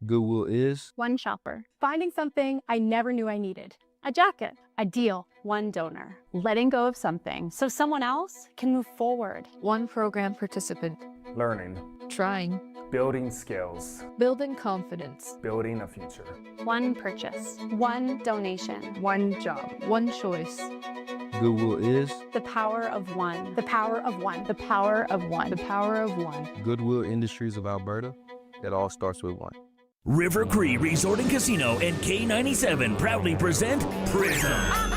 Goodwill is One shopper. Finding something I never knew I needed. A jacket. A deal. One donor. Letting go of something so someone else can move forward. One program participant. Learning. Trying. Building skills. Building confidence. Building a future. One purchase. One donation. One job. One choice. Goodwill is The power of one. The power of one. The power of one. the power of one. Goodwill Industries of Alberta. It all starts with one. River Cree Resort and Casino and K97 proudly present Prism and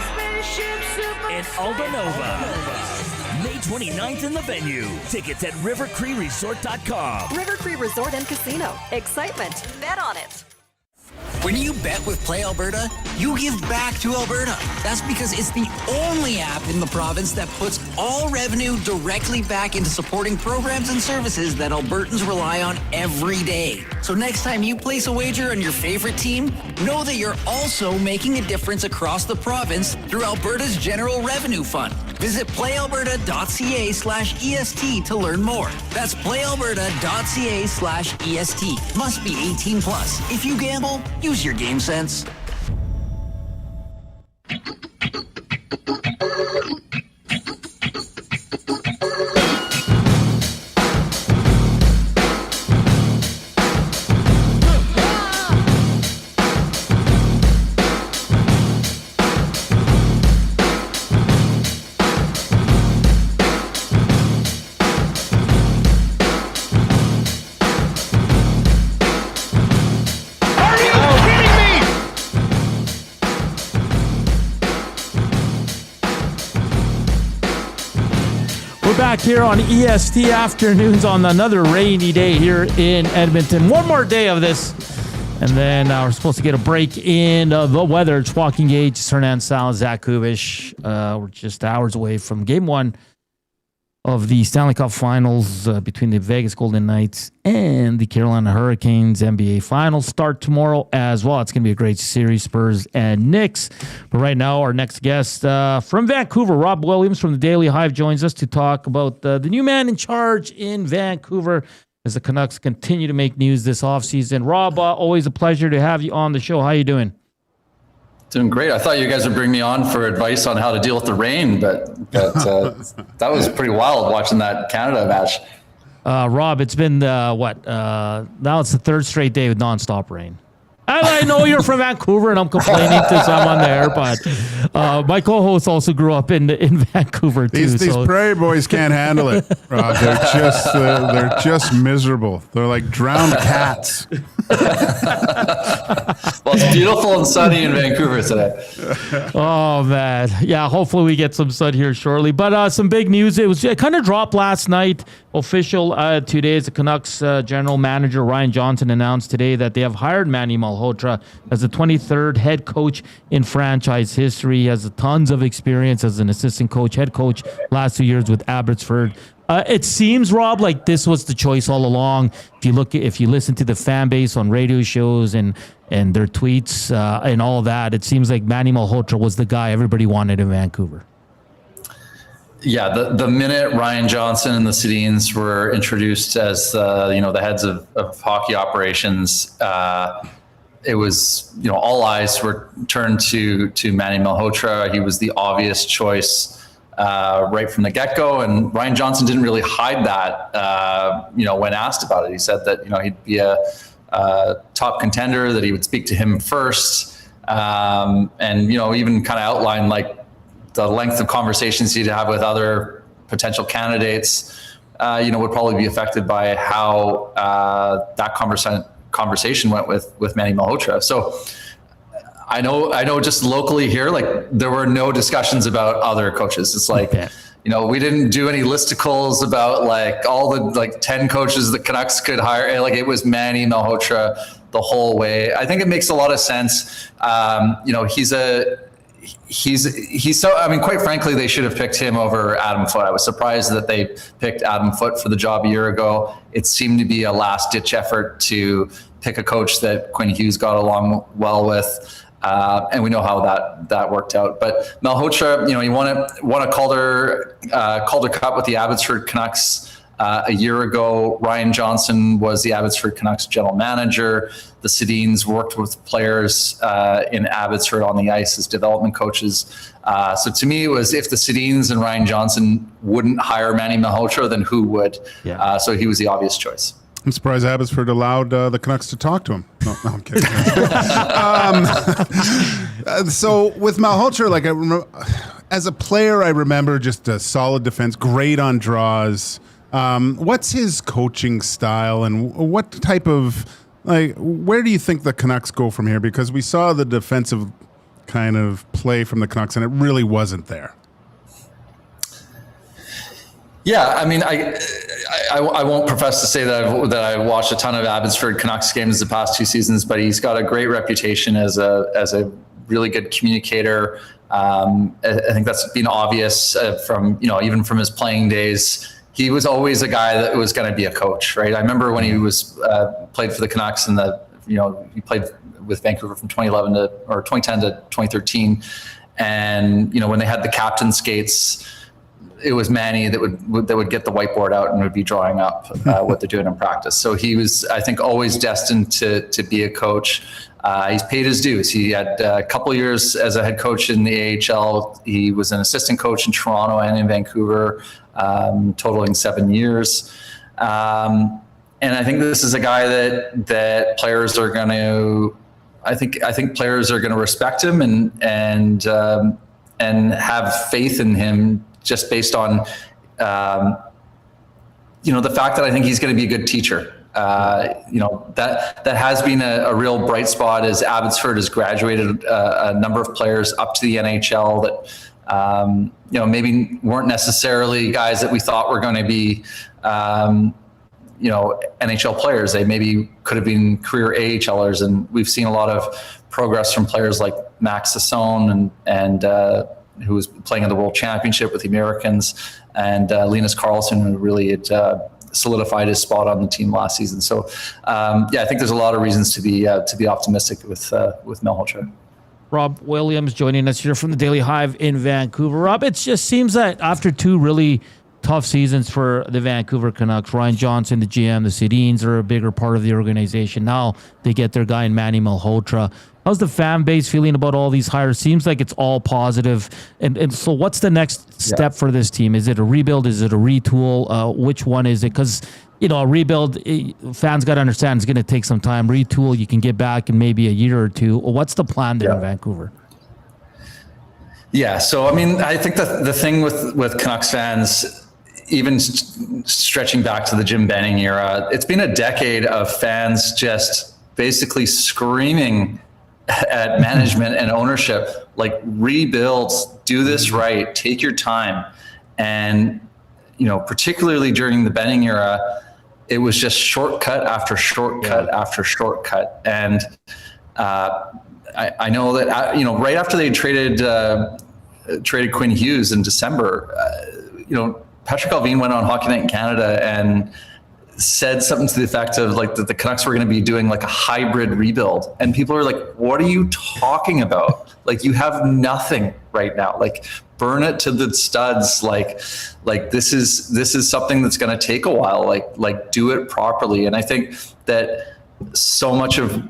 Aldanova. May 29th in the venue. Tickets at rivercreeresort.com. River Cree Resort and Casino. Excitement. Bet on it. When you bet with Play Alberta, you give back to Alberta. That's because it's the only app in the province that puts all revenue directly back into supporting programs and services that Albertans rely on every day. So next time you place a wager on your favorite team, know that you're also making a difference across the province through Alberta's General Revenue Fund. Visit playalberta.ca/EST to learn more. That's playalberta.ca/EST. Must be 18 plus. If you gamble, use your game sense. Back here on EST Afternoons on another rainy day here in Edmonton. One more day of this, and then we're supposed to get a break in the weather. It's Joaquin, Gage, Hernan, Salas, Zach Kubish. We're just hours away from Game 1 of the Stanley Cup Finals between the Vegas Golden Knights and the Carolina Hurricanes. NBA Finals start tomorrow as well. It's going to be a great series, Spurs and Knicks. But right now, our next guest from Vancouver, Rob Williams from the Daily Hive, joins us to talk about the new man in charge in Vancouver as the Canucks continue to make news this offseason. Rob, always a pleasure to have you on the show. How you doing? Doing great. I thought you guys would bring me on for advice on how to deal with the rain, but that was pretty wild watching that Canada match. Rob, it's been now it's the third straight day with nonstop rain. And I know you're from Vancouver, and I'm complaining to someone there, but my co-host also grew up in Vancouver too. These Prairie Boys can't handle it, Rob. They're just miserable. They're like drowned cats. Well, it's beautiful and sunny in Vancouver today. Oh man, yeah. Hopefully we get some sun here shortly. But some big news. It kind of dropped last night. Official today. The Canucks general manager Ryan Johnson announced today that they have hired Manny Malhotra as the 23rd head coach in franchise history. He has tons of experience as an assistant coach, head coach, last 2 years with Abbotsford. It seems, Rob, like this was the choice all along. If you listen to the fan base on radio shows and their tweets and all that, it seems like Manny Malhotra was the guy everybody wanted in Vancouver. Yeah, the minute Ryan Johnson and the Sedins were introduced as the heads of hockey operations, it was all eyes were turned to Manny Malhotra. He was the obvious choice right from the get-go, and Ryan Johnson didn't really hide that. When asked about it, he said that he'd be a top contender, that he would speak to him first, and even kind of outline like the length of conversations he'd have with other potential candidates. Would probably be affected by how that conversation went with Manny Malhotra. So I know just locally here, like there were no discussions about other coaches. It's like, we didn't do any listicles about like all the 10 coaches the Canucks could hire. Like it was Manny Malhotra the whole way. I think it makes a lot of sense. He's so, quite frankly, they should have picked him over Adam Foote. I was surprised that they picked Adam Foote for the job a year ago. It seemed to be a last ditch effort to pick a coach that Quinn Hughes got along well with. And we know how that worked out. But Malhotra, he won a Calder Cup with the Abbotsford Canucks a year ago. Ryan Johnson was the Abbotsford Canucks general manager. The Sedins worked with players in Abbotsford on the ice as development coaches. So to me, it was if the Sedins and Ryan Johnson wouldn't hire Manny Malhotra, then who would? Yeah. So he was the obvious choice. I'm surprised Abbotsford allowed the Canucks to talk to him. No, I'm kidding. So with Malhotra, like I remember, as a player, I remember just a solid defense, great on draws. What's his coaching style, and what type of Like, where do you think the Canucks go from here? Because we saw the defensive kind of play from the Canucks, and it really wasn't there. Yeah, I mean, I won't profess to say that I watched a ton of Abbotsford Canucks games the past 2 seasons, but he's got a great reputation as a really good communicator. I think that's been obvious from even from his playing days. He was always a guy that was going to be a coach, right? I remember when he was played for the Canucks and he played with Vancouver from 2010 to 2013, and when they had the captain skates, it was Manny that would get the whiteboard out and would be drawing up what they're doing in practice. So he was, I think, always destined to be a coach. He's paid his dues. He had a couple years as a head coach in the AHL. He was an assistant coach in Toronto and in Vancouver, totaling 7 years. And I think this is a guy that players are going to. I think players are going to respect him and have faith in him, just based on, the fact that I think he's going to be a good teacher. That has been a real bright spot as Abbotsford has graduated a number of players up to the NHL that, maybe weren't necessarily guys that we thought were going to be, NHL players. They maybe could have been career AHLers, and we've seen a lot of progress from players like Max Sassone and who was playing in the World Championship with the Americans, and Linus Karlsson, who really had solidified his spot on the team last season. So, I think there's a lot of reasons to be optimistic with Malhotra. Rob Williams joining us here from the Daily Hive in Vancouver. Rob, it just seems that after 2 really tough seasons for the Vancouver Canucks, Ryan Johnson, the GM, the Sedins are a bigger part of the organization. Now they get their guy in Manny Malhotra. How's the fan base feeling about all these hires? Seems like it's all positive. And so what's the next step for this team? Is it a rebuild? Is it a retool? Which one is it? Because, a rebuild, fans got to understand, it's going to take some time. Retool, you can get back in maybe a year or 2. What's the plan there in Vancouver? Yeah, so, I mean, I think the thing with Canucks fans, even stretching back to the Jim Benning era, it's been a decade of fans just basically screaming at management and ownership, like, rebuild, do this right, take your time. And, particularly during the Benning era, it was just shortcut after shortcut after shortcut. And I know that, right after they traded Quinn Hughes in December, Patrick Allvin went on Hockey Night in Canada and said something to the effect of like that the Canucks were going to be doing like a hybrid rebuild, and people are like, "What are you talking about? Like, you have nothing right now. Like, burn it to the studs. Like this is something that's going to take a while. Like do it properly." And I think that so much of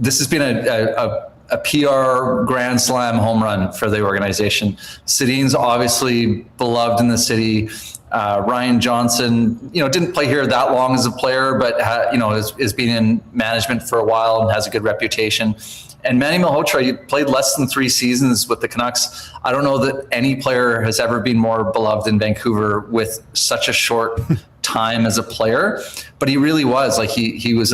this has been a PR grand slam home run for the organization. Sedin's obviously beloved in the city. Ryan Johnson, didn't play here that long as a player, but has been in management for a while and has a good reputation. And Manny Malhotra, played less than 3 seasons with the Canucks. I don't know that any player has ever been more beloved in Vancouver with such a short time as a player. But he really was like he was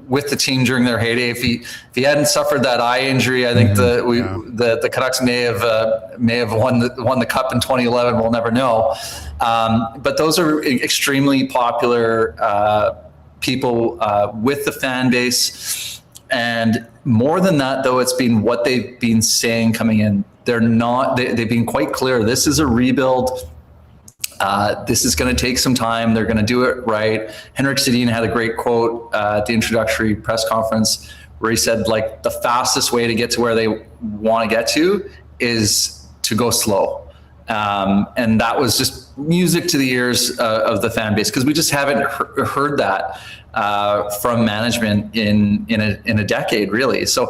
with the team during their heyday. If he hadn't suffered that eye injury, I think the Canucks may have won the cup in 2011. We'll never know. But those are extremely popular people with the fan base. And more than that, though, it's been what they've been saying coming in. They've been quite clear. This is a rebuild. This is going to take some time. They're going to do it right. Henrik Sedin had a great quote at the introductory press conference where he said, like, the fastest way to get to where they want to get to is to go slow. And that was just music to the ears of the fan base, because we just haven't heard that from management in a decade, really. So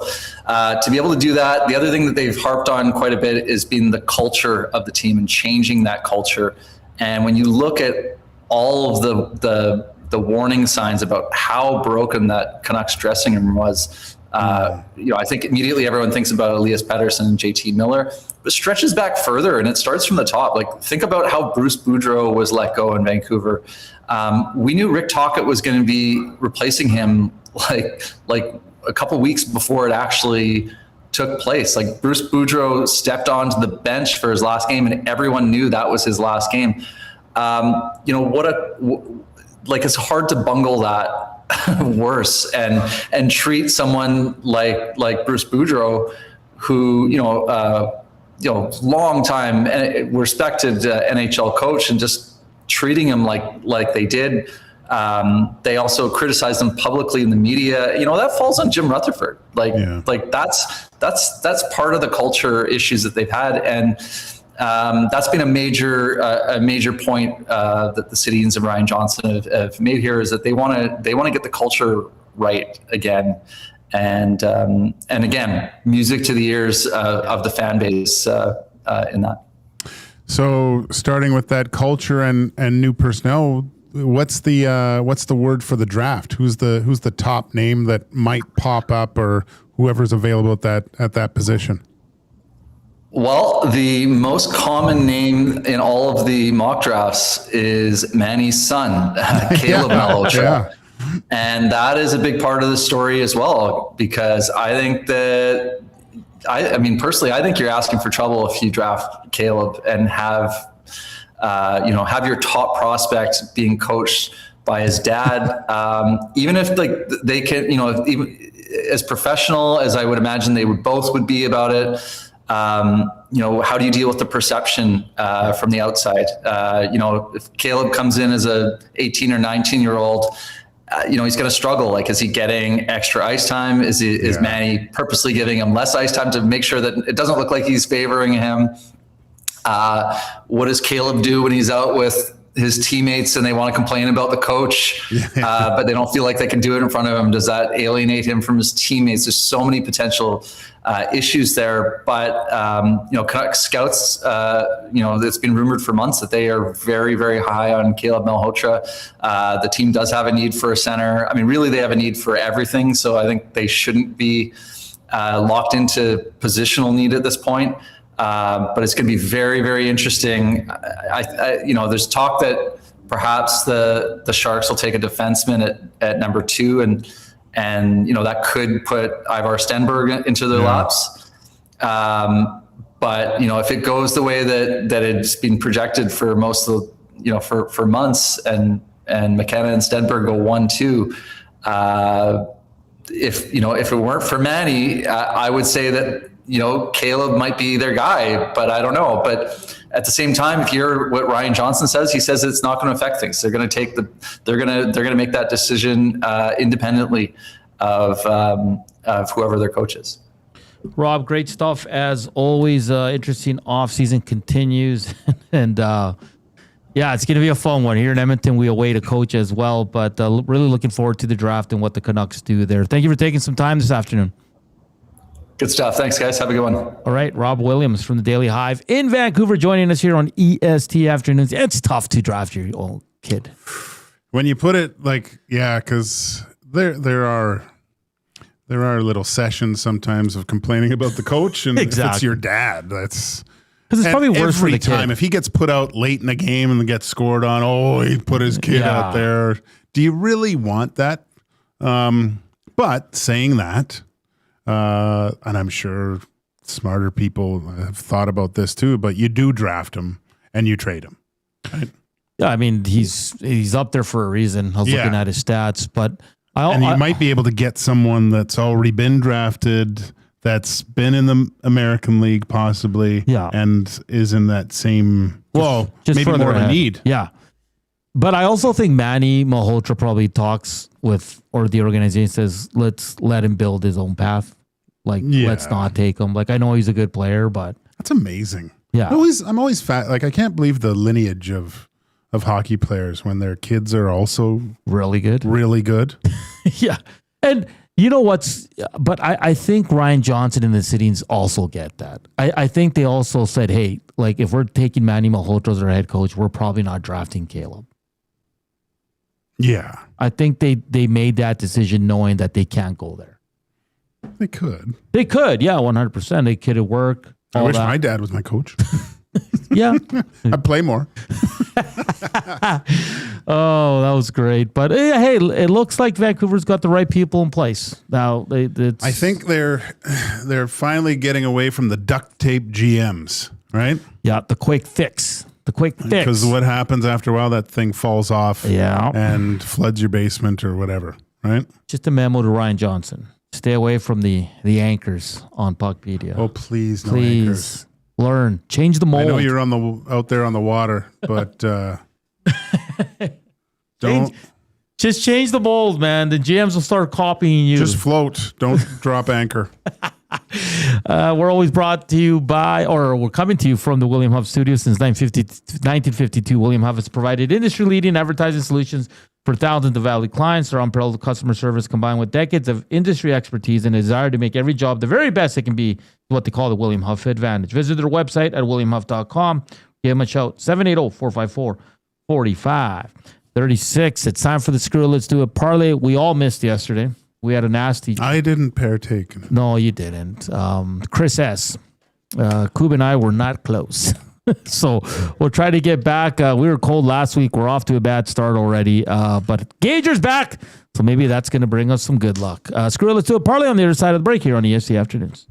to be able to do that, the other thing that they've harped on quite a bit is being the culture of the team and changing that culture. And when you look at all of the warning signs about how broken that Canucks dressing room was, I think immediately everyone thinks about Elias Pettersson and JT Miller. It stretches back further, and it starts from the top. Like, think about how Bruce Boudreau was let go in Vancouver. We knew Rick Tocchet was going to be replacing him like a couple weeks before it actually took place. Like, Bruce Boudreau stepped onto the bench for his last game, and everyone knew that was his last game. It's hard to bungle that worse and treat someone like Bruce Boudreau, who long time respected NHL coach, and just treating him like they did. They also criticized him publicly in the media. That falls on Jim Rutherford. That's part of the culture issues that they've had, and that's been a major point that the Sedins and Ryan Johnson have made here, is that they want to get the culture right again, and again, music to the ears of the fan base in that. So, starting with that culture and new personnel, what's the word for the draft? Who's the top name that might pop up, or whoever's available at that position? Well, the most common name in all of the mock drafts is Manny's son, Caleb Malhotra. Yeah. And that is a big part of the story as well, because I think that, personally, I think you're asking for trouble if you draft Caleb and have your top prospect being coached by his dad. Even if they can, even as professional as I would imagine they would be about it. How do you deal with the perception from the outside? If Caleb comes in as a 18 or 19-year-old, he's going to struggle. Like, is he getting extra ice time? Is Manny purposely giving him less ice time to make sure that it doesn't look like he's favoring him? What does Caleb do when he's out with his teammates and they want to complain about the coach, but they don't feel like they can do it in front of him? Does that alienate him from his teammates? There's so many potential issues there. But, Canucks scouts, it's been rumored for months that they are very, very high on Caleb Malhotra. The team does have a need for a center. Really, they have a need for everything. So I think they shouldn't be locked into positional need at this point. But it's going to be very, very interesting. There's talk that perhaps the Sharks will take a defenseman at number 2, and that could put Ivar Stenberg into their laps. But if it goes the way that it's been projected for most of the, for months, and McKenna and Stenberg go 1-2. If it weren't for Manny, I would say that Caleb might be their guy, but I don't know. But at the same time, if you hear what Ryan Johnson says, he says it's not going to affect things. They're going to make that decision independently of whoever their coach is. Rob, great stuff as always. Interesting offseason continues, and it's going to be a fun one here in Edmonton. We await a coach as well, but really looking forward to the draft and what the Canucks do there. Thank you for taking some time this afternoon. Good stuff. Thanks, guys. Have a good one. All right. Rob Williams from the Daily Hive in Vancouver joining us here on EST Afternoons. It's tough to draft your old kid. When you put it because there are little sessions sometimes of complaining about the coach, and if it's your dad, that's because it's probably worse for the time. kid. If he gets put out late in the game and gets scored on, he put his kid out there. Do you really want that? But saying that, and I'm sure smarter people have thought about this too, but you do draft him and you trade him. Right? Yeah, he's up there for a reason. I was looking at his stats, but you might be able to get someone that's already been drafted, that's been in the American League possibly, and is in that same, just maybe more of a need. Yeah. But I also think Manny Malhotra probably talks with, or the organization says, let's let him build his own path. Let's not take him. I know he's a good player, but that's amazing. Yeah. I'm always fat. I can't believe the lineage of hockey players when their kids are also really good. Really good. Yeah. And you know but I think Ryan Johnson and the Sedins also get that. I think they also said, hey, if we're taking Manny Malhotra as our head coach, we're probably not drafting Caleb. Yeah. I think they made that decision knowing that they can't go there. They could. They could, yeah, 100%. They could at work. I wish my dad was my coach. Yeah. I'd play more. Oh, that was great. But hey, it looks like Vancouver's got the right people in place. Now, I think they're finally getting away from the duct tape GMs, right? Yeah, the quick fix. The quick fix. Because what happens after a while, that thing falls off and floods your basement or whatever, right? Just a memo to Ryan Johnson. Stay away from the anchors on Puckpedia. Oh, please, no anchors. Learn. Change the mold. I know you're out there on the water, but don't. Just change the mold, man. The GMs will start copying you. Just float. Don't drop anchor. We're always brought to you by, or we're coming to you from the William Huff Studio since 1952. William Huff has provided industry-leading advertising solutions for thousands of valued clients. Their unparalleled customer service combined with decades of industry expertise and a desire to make every job the very best it can be is what they call the William Huff Advantage. Visit their website at williamhuff.com. Give them a shout, 780-454-4536. It's time for the Screw. Let's do it. Parlay, we all missed yesterday. We had a nasty... I didn't partake. No, you didn't. Chris S. Kub and I were not close. So we'll try to get back. We were cold last week. We're off to a bad start already. But Gager's back. So maybe that's going to bring us some good luck. Screw it. Let's do a parlay on the other side of the break here on EST Afternoons.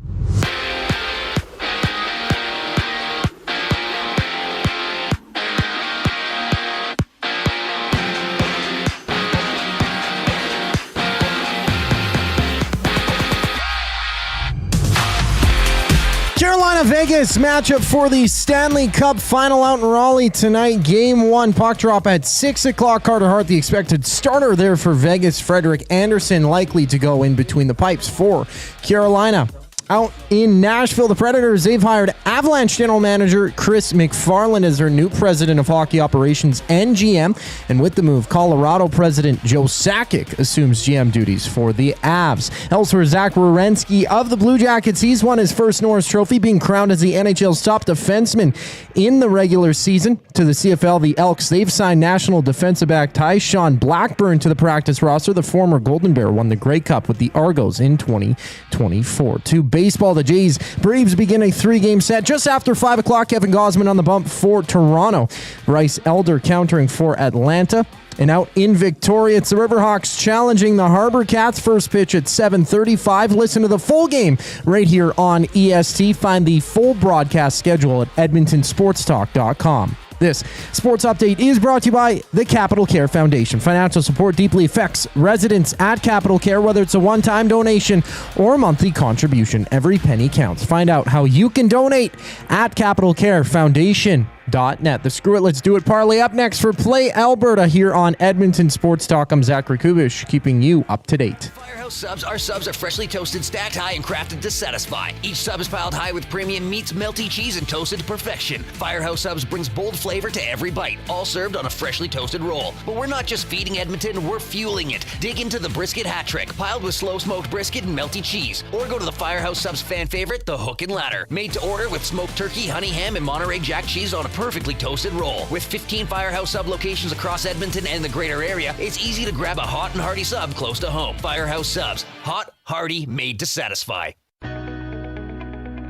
Carolina-Vegas matchup for the Stanley Cup Final out in Raleigh tonight. Game 1, puck drop at 6 o'clock. Carter Hart, the expected starter there for Vegas. Frederik Andersen likely to go in between the pipes for Carolina. Out in Nashville, the Predators, they've hired Avalanche general manager Chris McFarland as their new president of hockey operations and GM. And with the move, Colorado president Joe Sakic assumes GM duties for the Avs. Elsewhere, Zach Werenski of the Blue Jackets, he's won his first Norris Trophy, being crowned as the NHL's top defenseman in the regular season. To the CFL, the Elks, they've signed national defensive back Tyshawn Blackburn to the practice roster. The former Golden Bear won the Grey Cup with the Argos in 2024. To baseball, the Jays Braves begin a 3-game set just after 5 o'clock. Kevin Gausman on the bump for Toronto. Bryce Elder countering for Atlanta. And out in Victoria, it's the Riverhawks challenging the Harbor Cats. First pitch at 7:35. Listen to the full game right here on EST. Find the full broadcast schedule at edmontonsportstalk.com. This sports update is brought to you by the Capital Care Foundation. Financial support deeply affects residents at Capital Care, whether it's a one-time donation or a monthly contribution. Every penny counts. Find out how you can donate at capitalcarefoundation.net. The Screw It, Let's Do It parlay up next for Play Alberta here on Edmonton Sports Talk. I'm Zachary Kubish, keeping you up to date. Firehouse Subs. Our subs are freshly toasted, stacked high, and crafted to satisfy. Each sub is piled high with premium meats, melty cheese, and toasted to perfection. Firehouse Subs brings bold flavor to every bite, all served on a freshly toasted roll. But we're not just feeding Edmonton, we're fueling it. Dig into the brisket hat trick, piled with slow-smoked brisket and melty cheese. Or go to the Firehouse Subs fan favorite, the Hook and Ladder. Made to order with smoked turkey, honey ham, and Monterey Jack cheese on a perfectly toasted roll. With 15 Firehouse Sub locations across Edmonton and the greater area, it's easy to grab a hot and hearty sub close to home. Firehouse Subs. Hot, hearty, made to satisfy.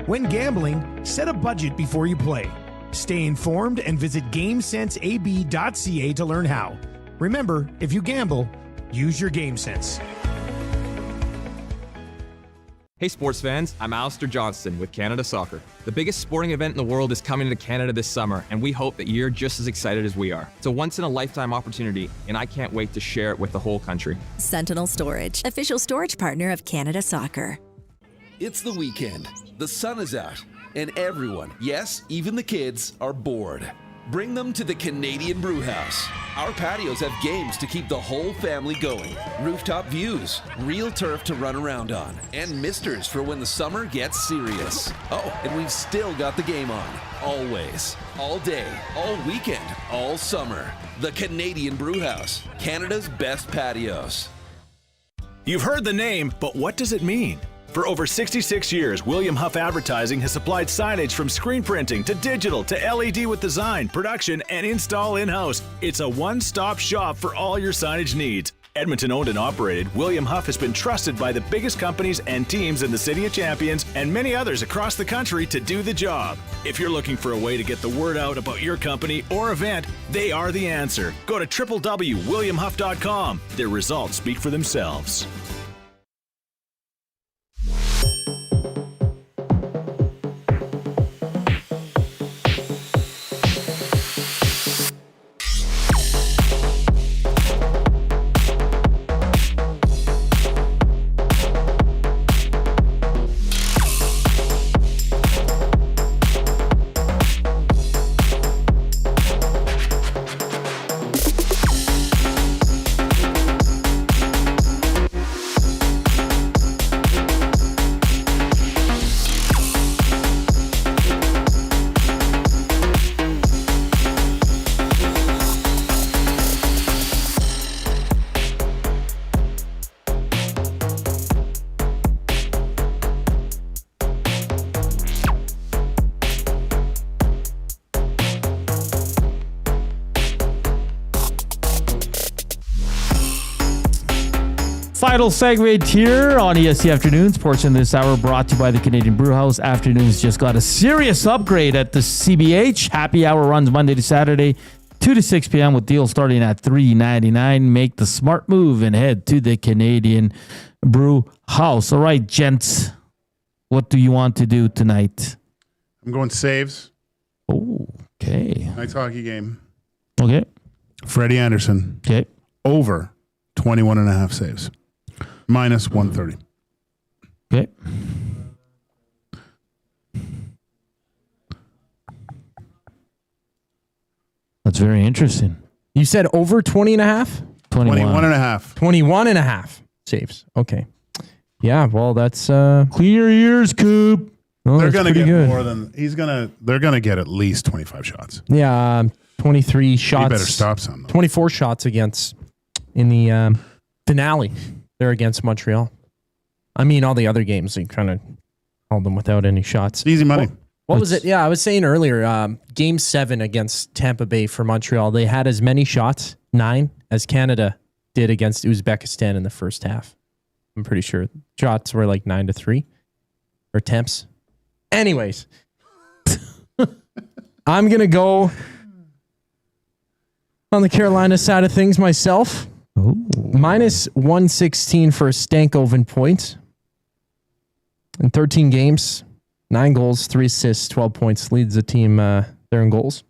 When gambling, set a budget before you play. Stay informed and visit GameSenseAB.ca to learn how. Remember, if you gamble, use your game sense. Hey sports fans, I'm Alistair Johnston with Canada Soccer. The biggest sporting event in the world is coming to Canada this summer, and we hope that you're just as excited as we are. It's a once-in-a-lifetime opportunity, and I can't wait to share it with the whole country. Sentinel Storage, official storage partner of Canada Soccer. It's the weekend, the sun is out, and everyone, yes, even the kids, are bored. Bring them to the Canadian Brewhouse. Our patios have games to keep the whole family going. Rooftop views, real turf to run around on, and misters for when the summer gets serious. Oh, and we've still got the game on. Always. All day, all weekend, all summer. The Canadian Brewhouse, Canada's best patios. You've heard the name, but what does it mean? For over 66 years, William Huff Advertising has supplied signage from screen printing to digital to LED with design, production, and install in-house. It's a one-stop shop for all your signage needs. Edmonton owned and operated, William Huff has been trusted by the biggest companies and teams in the City of Champions and many others across the country to do the job. If you're looking for a way to get the word out about your company or event, they are the answer. Go to www.williamhuff.com. Their results speak for themselves. Final segment here on EST Afternoons. Portion of this hour brought to you by the Canadian Brewhouse. Afternoons just got a serious upgrade at the CBH. Happy hour runs Monday to Saturday, 2 to 6 p.m. with deals starting at $3.99. Make the smart move and head to the Canadian Brewhouse. All right, gents, what do you want to do tonight? I'm going saves. Oh, okay. Night's hockey game. Okay. Freddie Anderson. Okay. Over 21.5 saves. Minus 130. Okay. That's very interesting. You said over 20 and a half? 21 and a half. 21 and a half saves. Okay. Yeah, well, that's clean your ears, Coop. Oh, they're that's going to pretty get good. more than they're going to get at least 25 shots. Yeah, 23 shots. You better stop some. 24 shots against in the finale. They're against Montreal. I mean, all the other games, they kind of held them without any shots. Easy money. What was it? Yeah, I was saying earlier, Game 7 against Tampa Bay for Montreal, they had as many shots, 9, as Canada did against Uzbekistan in the first half. I'm pretty sure shots were like 9-3 or temps. Anyways, I'm going to go on the Carolina side of things myself. Ooh. Minus 116 for Stankoven points. In 13 games, 9 goals, 3 assists, 12 points. Leads the team there in goals.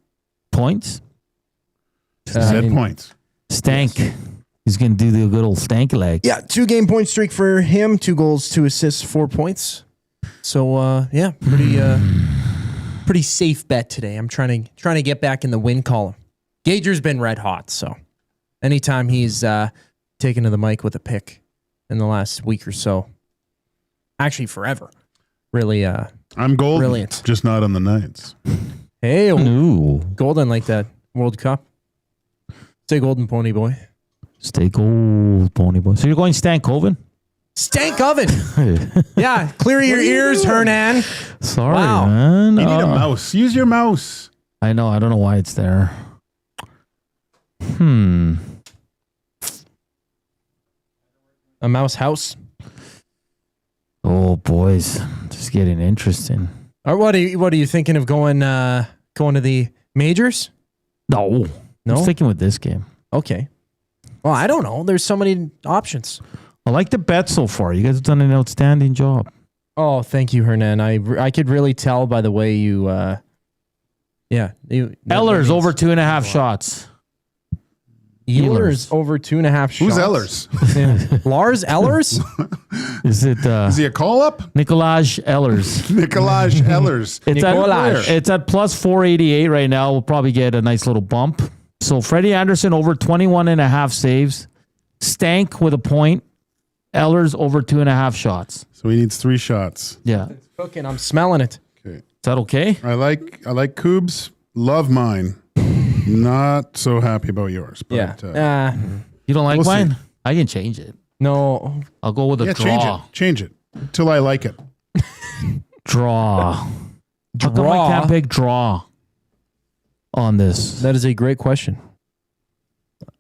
Points? Points. Stank. Yes. He's going to do the good old stank leg. Yeah, 2-game point streak for him. 2 goals, 2 assists, 4 points. So, yeah, pretty safe bet today. I'm trying to get back in the win column. Gager's been red hot, so anytime he's taken to the mic with a pick in the last week or so, actually forever, really I'm golden, brilliant. Just not on the nights. Hey, ooh. Golden like that World Cup. Stay golden, pony boy. Stay gold, pony boy. So you're going Stankoven? Stank oven. Yeah, clear your ears, Hernan. Sorry, Wow. man. You need a mouse. Use your mouse. I know. I don't know why it's there. A mouse house. Oh, boys. Just getting interesting. Or what are you thinking of going to the majors? No. I'm sticking with this game. Okay. Well, I don't know. There's so many options. I like the bet so far. You guys have done an outstanding job. Oh, thank you, Hernan. I could really tell by the way you Ehlers over 2.5 shots. Ehlers over 2.5 shots. Who's Ehlers? Lars Ehlers? Is it? Is he a call-up? Nikolaj Ehlers. Nikolaj Ehlers. It's at plus 488 right now. We'll probably get a nice little bump. So Freddie Anderson over 21.5 saves. Stank with a point. Ehlers over 2.5 shots. So he needs 3 shots. Yeah. It's cooking. I'm smelling it. Okay. Is that okay? I like Coobs. Love mine. Not so happy about yours. But, yeah. You don't like we'll mine? see. I can change it. No. I'll go with a draw. Change it. Until I like it. Draw. How come I can't pick draw on this? That is a great question.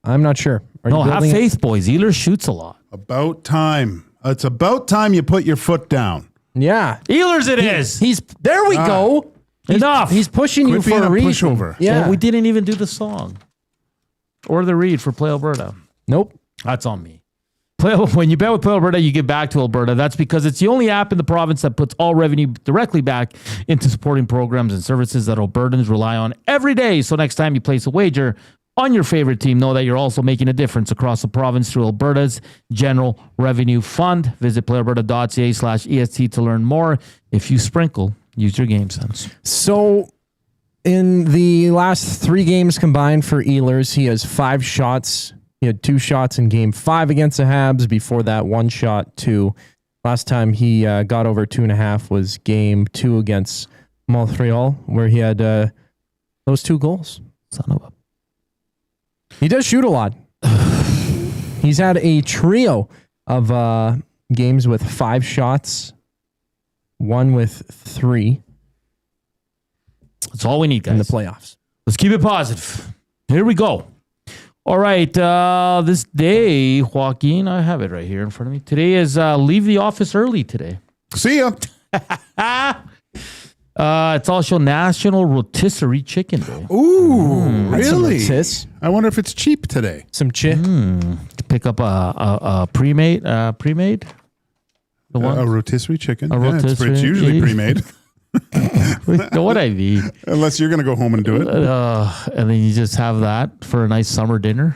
I'm not sure. No, have faith, boys. Ehlers shoots a lot. About time. It's about time you put your foot down. Yeah. Ehlers it is. There we go. Enough. He's pushing you for a reason. pushover. Yeah. Well, we didn't even do the song. Or the read for Play Alberta. Nope. That's on me. When you bet with Play Alberta, you give back to Alberta. That's because it's the only app in the province that puts all revenue directly back into supporting programs and services that Albertans rely on every day. So next time you place a wager on your favorite team, know that you're also making a difference across the province through Alberta's General Revenue Fund. Visit playalberta.ca/EST to learn more. If you sprinkle, use your game sense. So in the last 3 games combined for Ehlers, he has 5 shots. He had 2 shots in game 5 against the Habs. Before that, 1 shot, 2. Last time he got over 2.5 was game 2 against Montreal, where he had those 2 goals. Son of a... He does shoot a lot. He's had a trio of games with 5 shots, 1 with 3. That's all we need, guys. In the playoffs. Let's keep it positive. Here we go. All right. This day, Joaquin, I have it right here in front of me. Today is leave the office early today. See ya. It's also National Rotisserie Chicken Day. Ooh, really? Some I wonder if it's cheap today. Some chick. To pick up a pre-made. The one? A rotisserie chicken. A rotisserie. It's usually pre-made. Know what I mean? Unless you're going to go home and do it. And then you just have that for a nice summer dinner.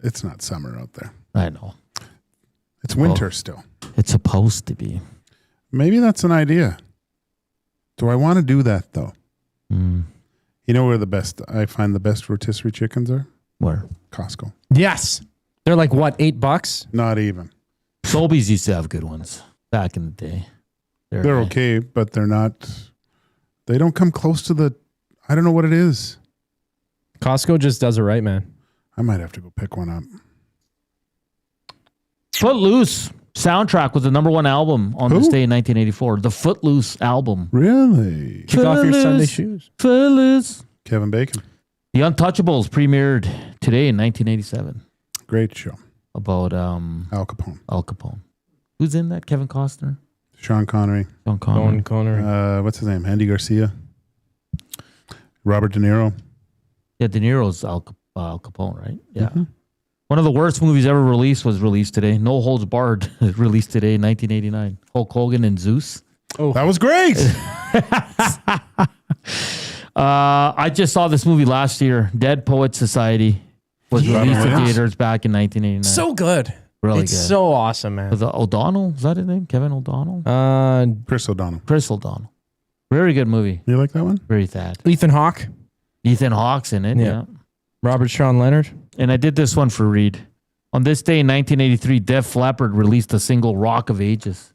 It's not summer out there. I know. It's winter still. It's supposed to be. Maybe that's an idea. Do I want to do that, though? You know where I find the best rotisserie chickens are? Where? Costco. Yes. They're like, what, $8? Not even. Sobeys used to have good ones back in the day. They're okay, but they're not. They don't come close to I don't know what it is. Costco just does it right, man. I might have to go pick one up. Footloose soundtrack was the #1 album on this day in 1984. The Footloose album. Really? Kick off your Sunday shoes. Footloose. Kevin Bacon. The Untouchables premiered today in 1987. Great show. About Al Capone. Al Capone. Who's in that? Kevin Costner? Sean Connery. Sean Connery. What's his name? Andy Garcia. Robert De Niro. Yeah, De Niro's Al Capone, right? Yeah. Mm-hmm. One of the worst movies ever released was released today. No Holds Barred, released today in 1989. Hulk Hogan and Zeus. Oh, that was great. I just saw this movie last year. Dead Poets Society was released in theaters back in 1989. So good. Really it's good. so awesome, man. Was it O'Donnell? Is that his name? Kevin O'Donnell? Chris O'Donnell. Chris O'Donnell. Very good movie. You like that one? Very sad. Ethan Hawke. Ethan Hawke's in it, yeah. Robert Sean Leonard. And I did this one for Reed. On this day in 1983, Def Leppard released the single Rock of Ages.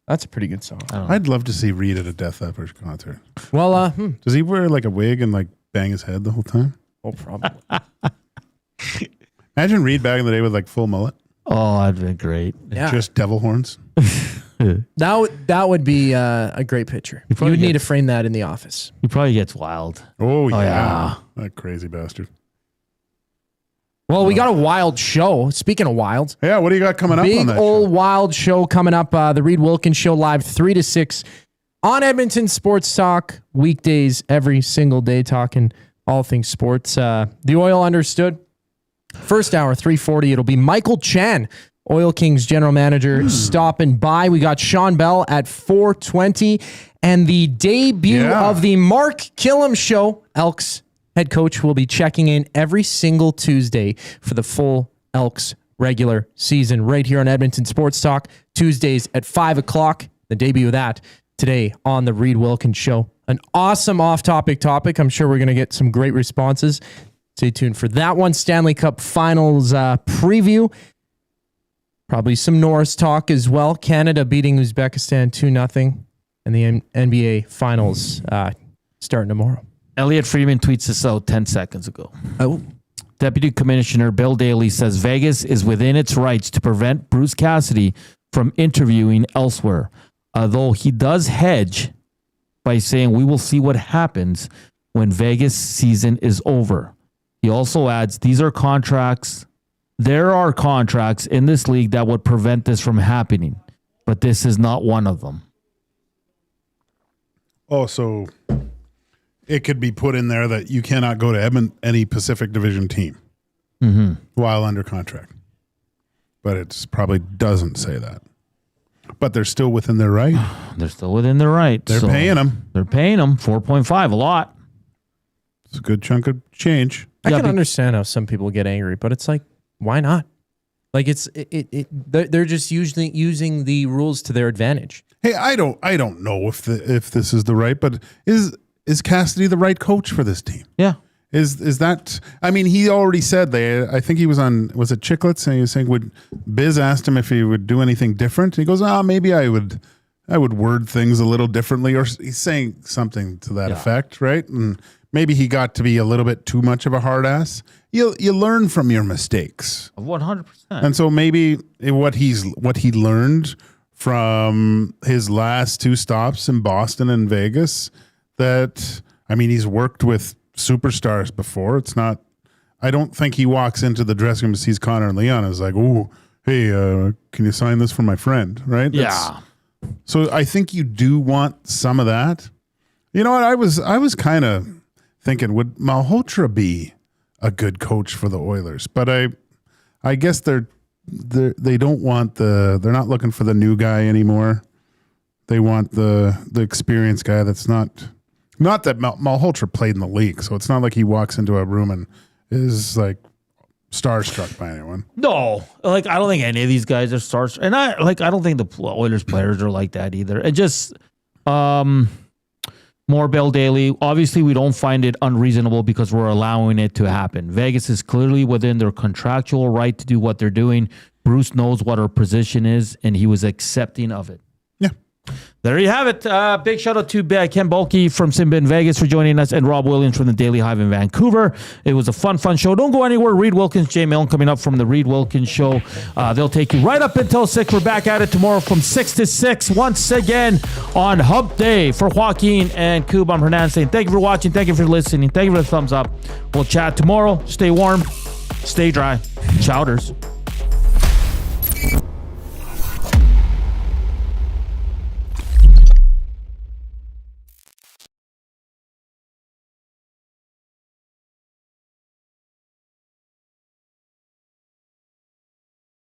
That's a pretty good song. I'd love to see Reed at a Def Leppard concert. Well, does he wear like a wig and like bang his head the whole time? Oh, probably. Imagine Reed back in the day with like full mullet. Oh, that'd been great. Yeah. Just devil horns. That would be a great picture. You would need to frame that in the office. He probably gets wild. Oh yeah. That crazy bastard. Well, we got a wild show. Speaking of wild. Yeah, what do you got coming up on Big that old wild show coming up. The Reed Wilkins Show live 3 to 6 on Edmonton Sports Talk. Weekdays every single day talking all things sports. The Oil Understood. First hour, 3:40. It'll be Michael Chan, Oil Kings general manager, stopping by. We got Sean Bell at 4:20. And the debut of the Mark Killam Show. Elks head coach will be checking in every single Tuesday for the full Elks regular season right here on Edmonton Sports Talk. Tuesdays at 5 o'clock. The debut of that today on the Reed Wilkins Show. An awesome off-topic topic. I'm sure we're going to get some great responses. Stay tuned for that one. Stanley Cup Finals preview. Probably some Norris talk as well. Canada beating Uzbekistan 2-0. And the NBA Finals starting tomorrow. Elliot Freeman tweets this out 10 seconds ago. Oh. Deputy Commissioner Bill Daly says Vegas is within its rights to prevent Bruce Cassidy from interviewing elsewhere. Although he does hedge by saying we will see what happens when Vegas season is over. He also adds, these are contracts. There are contracts in this league that would prevent this from happening, but this is not one of them. Oh, so it could be put in there that you cannot go to any Pacific Division team while under contract. But it probably doesn't say that. But they're still within their right. They're still within their right. They're paying them. They're paying them 4.5, a lot. It's a good chunk of change. I can understand how some people get angry, but it's like, why not? Like they're just usually using the rules to their advantage. Hey, I don't know if this is the right, but is Cassidy the right coach for this team? Yeah. Is that? I mean, he already said I think he was on. Was it Chicklets? And he was saying, Biz asked him if he would do anything different. And he goes, maybe I would word things a little differently, or he's saying something to that effect, right? And maybe he got to be a little bit too much of a hard ass. You learn from your mistakes, 100%. and so maybe what he learned from his last two stops in Boston and Vegas. That, I mean, he's worked with superstars before. It's not, I don't think he walks into the dressing room and sees Connor and Leon and is like, oh, hey, can you sign this for my friend? Right? So I think you do want some of that. You know what? I was kind of thinking, would Malhotra be a good coach for the Oilers? But I guess they don't want they're not looking for the new guy anymore. They want the experienced guy that's not that Malhotra played in the league, so it's not like he walks into a room and is like starstruck by anyone. No, like I don't think any of these guys are starstruck, and I don't think the Oilers players are like that either. And just more Bell Daily. Obviously, we don't find it unreasonable because we're allowing it to happen. Vegas is clearly within their contractual right to do what they're doing. Bruce knows what our position is, and he was accepting of it. There you have it. Big shout out to Ken Boehlke from Simba in Vegas for joining us, and Rob Williams from the Daily Hive in Vancouver. It was a fun show. Don't go anywhere. Reed Wilkins, Jay Milne coming up from the Reed Wilkins Show. They'll take you right up until 6. We're back at it tomorrow from 6 to 6 once again on Hump Day. For Joaquin and Coob, I'm Hernan saying thank you for watching. Thank you for listening. Thank you for the thumbs up. We'll chat tomorrow. Stay warm. Stay dry. Chowders.